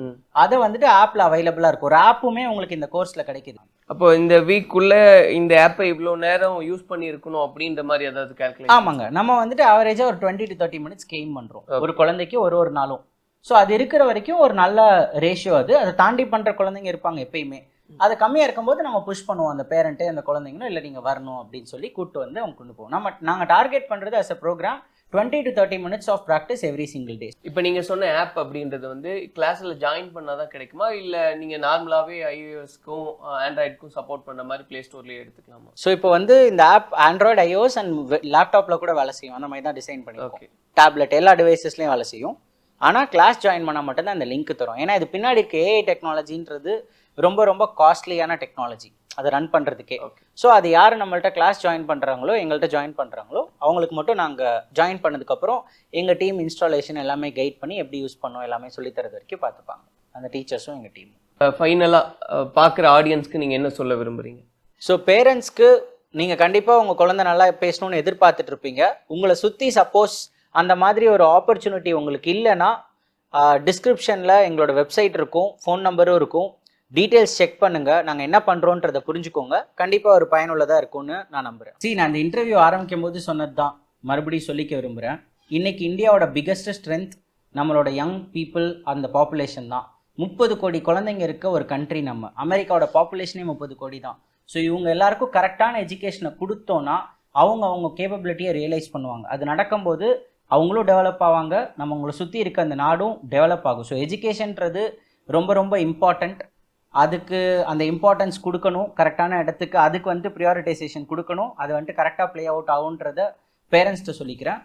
அதை வந்துட்டு ஆப்ல அவைலபிளா இருக்கும். ஒரு ஆப்புமே உங்களுக்கு இந்த கோர்ஸ்ல கிடைக்குது. அப்போ இந்த வீக்குள்ள இந்த ஆப்பை இவ்வளோ நேரம் யூஸ் பண்ணி இருக்கணும் அப்படின்ற மாதிரி ஏதாவது கால்குலேட்? ஆமாங்க, நம்ம வந்துட்டு ஆவரேஜா ஒரு 20 to 30 minutes கெயின் பண்றோம் ஒரு குழந்தைக்கு ஒரு நாளும். ஸோ அது இருக்கிற வரைக்கும் ஒரு நல்ல ரேஷியோ. அதை தாண்டி பண்ற குழந்தைங்க இருப்பாங்க எப்பயுமே. அது கம்மியாக இருக்கும்போது நம்ம புஷ் பண்ணுவோம் அந்த பேரண்ட்டே அந்த குழந்தைங்களும், இல்லை நீங்கள் வரணும் அப்படின்னு சொல்லி கூப்பிட்டு வந்து அவங்க கொண்டு போவோம். நாங்கள் டார்கெட் பண்ணுறது as a program 20 to 30 minutes of practice every single day. இப்போ நீங்கள் சொன்ன ஆப் அப்படின்றது வந்து கிளாஸில் ஜாயின் பண்ணால் தான் கிடைக்குமா, இல்லை நீங்கள் நார்மலாகவே iOS-க்கும் ஆண்ட்ராய்டுக்கும் சப்போர்ட் பண்ண மாதிரி ப்ளே ஸ்டோர்லேயே எடுத்துக்கலாமா? ஸோ இப்போ வந்து இந்த ஆப் ஆண்ட்ராய்டு, iOS அண்ட் லேப்டாப்பில் கூட வேலை செய்யும். அந்த மாதிரி தான் டிசைன் பண்ணிருக்கோம். டேப்லெட் எல்லா டிவைசஸ்லையும் வேலை செய்யும். ஆனால் கிளாஸ் ஜாயின் பண்ணால் மட்டும்தான் அந்த லிங்க் தரும். ஏன்னா இது பின்னாடி இருக்க ஏஐ டெக்னாலஜின்றது ரொம்ப ரொம்ப காஸ்ட்லியான டெக்னாலஜி அதை ரன் பண்ணுறதுக்கே. ஸோ அது யார் நம்மள்ட்ட கிளாஸ் ஜாயின் பண்ணுறாங்களோ, எங்கள்கிட்ட ஜாயின் பண்ணுறாங்களோ அவங்களுக்கு மட்டும் நாங்கள் ஜாயின் பண்ணதுக்கப்புறம் எங்கள் டீம் இன்ஸ்டாலேஷன் எல்லாமே கைட் பண்ணி எப்படி யூஸ் பண்ணோம் எல்லாமே சொல்லித்தரது வரைக்கும் பார்த்துப்பாங்க அந்த டீச்சர்ஸும் எங்கள் டீம். ஃபைனலாக பார்க்குற ஆடியன்ஸ்க்கு நீங்கள் என்ன சொல்ல விரும்புகிறீங்க? ஸோ பேரண்ட்ஸ்க்கு நீங்கள் கண்டிப்பாக உங்கள் குழந்தை நல்லா பேசணும்னு எதிர்பார்த்துட்டு இருப்பீங்க. உங்களை சுற்றி சப்போஸ் அந்த மாதிரி ஒரு ஆப்பர்ச்சுனிட்டி உங்களுக்கு இல்லைன்னா டிஸ்கிரிப்ஷனில் எங்களோட வெப்சைட் இருக்கும், ஃபோன் நம்பரும் இருக்கும். டீட்டெயில்ஸ் செக் பண்ணுங்கள், நாங்கள் என்ன பண்ணுறோன்றதை புரிஞ்சுக்கோங்க. கண்டிப்பாக ஒரு பயனுள்ளதாக இருக்கும்னு நான் நம்புகிறேன். நான் அந்த இன்டர்வியூ ஆரம்பிக்கும் போது சொன்னது தான் மறுபடியும் சொல்லிக்க விரும்புகிறேன். இன்றைக்கி இந்தியாவோட பிக்கஸ்ட் ஸ்ட்ரென்த் நம்மளோட யங் பீப்புள், அந்த பாப்புலேஷன் தான். 30 கோடி குழந்தைங்க இருக்க ஒரு கண்ட்ரி நம்ம. அமெரிக்காவோட பாப்புலேஷனே 30 கோடி தான். ஸோ இவங்க எல்லாருக்கும் கரெக்டான எஜுகேஷனை கொடுத்தோன்னா அவங்க கேப்பபிலிட்டியை ரியலைஸ் பண்ணுவாங்க. அது நடக்கும்போது அவங்களும் டெவலப் ஆவாங்க, நம்ம உங்களை சுற்றி இருக்க அந்த நாடும் டெவலப் ஆகும். ஸோ எஜுகேஷன்றது ரொம்ப ரொம்ப இம்பார்ட்டண்ட். அதுக்கு அந்த இம்பார்ட்டன்ஸ் கொடுக்கணும் கரெக்டான இடத்துக்கு. அதுக்கு வந்துட்டு ப்ரியாரிட்டைசேஷன் கொடுக்கணும். அது வந்துட்டு கரெக்டாக ப்ளே அவுட் ஆகுன்றத பேரண்ட்ஸ்கிட்ட சொல்லிக்கிறேன்.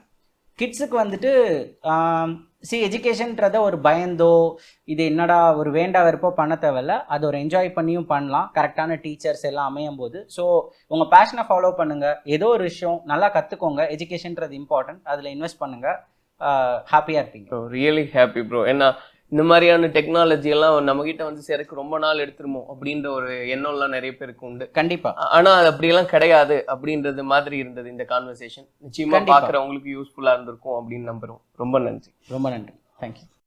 கிட்ஸுக்கு வந்துட்டு எஜுகேஷன்றத ஒரு பயந்தோ இது என்னடா ஒரு வேண்டா வெறுப்போ பண்ண தேவையில்ல. அது ஒரு என்ஜாய் பண்ணியும் பண்ணலாம் கரெக்டான டீச்சர்ஸ் எல்லாம் அமையும் போது. ஸோ உங்கள் பேஷனை ஃபாலோ பண்ணுங்கள். ஏதோ ஒரு விஷயம் நல்லா கற்றுக்கோங்க. எஜுகேஷன்றது இம்பார்ட்டன்ட், அதில் இன்வெஸ்ட் பண்ணுங்கள். ஹாப்பியாக இருப்பீங்க. Really happy bro. ஏன்னா இந்த மாதிரியான டெக்னாலஜி எல்லாம் நம்ம கிட்ட வந்து சேரக்கு ரொம்ப நாள் எடுத்துருமோ அப்படின்ற ஒரு எண்ணம்லாம் நிறைய பேருக்கு உண்டு. கண்டிப்பா. ஆனா அது அப்படியெல்லாம் கிடையாது அப்படின்றது மாதிரி இருந்தது இந்த கான்வர்சேஷன். நிச்சயமா கண்டிப்பா. பாக்குறவங்களுக்கு யூஸ்ஃபுல்லா இருந்திருக்கும் அப்படின்னு நம்புறோம். ரொம்ப நன்றி. ரொம்ப நன்றி. தேங்க்யூ.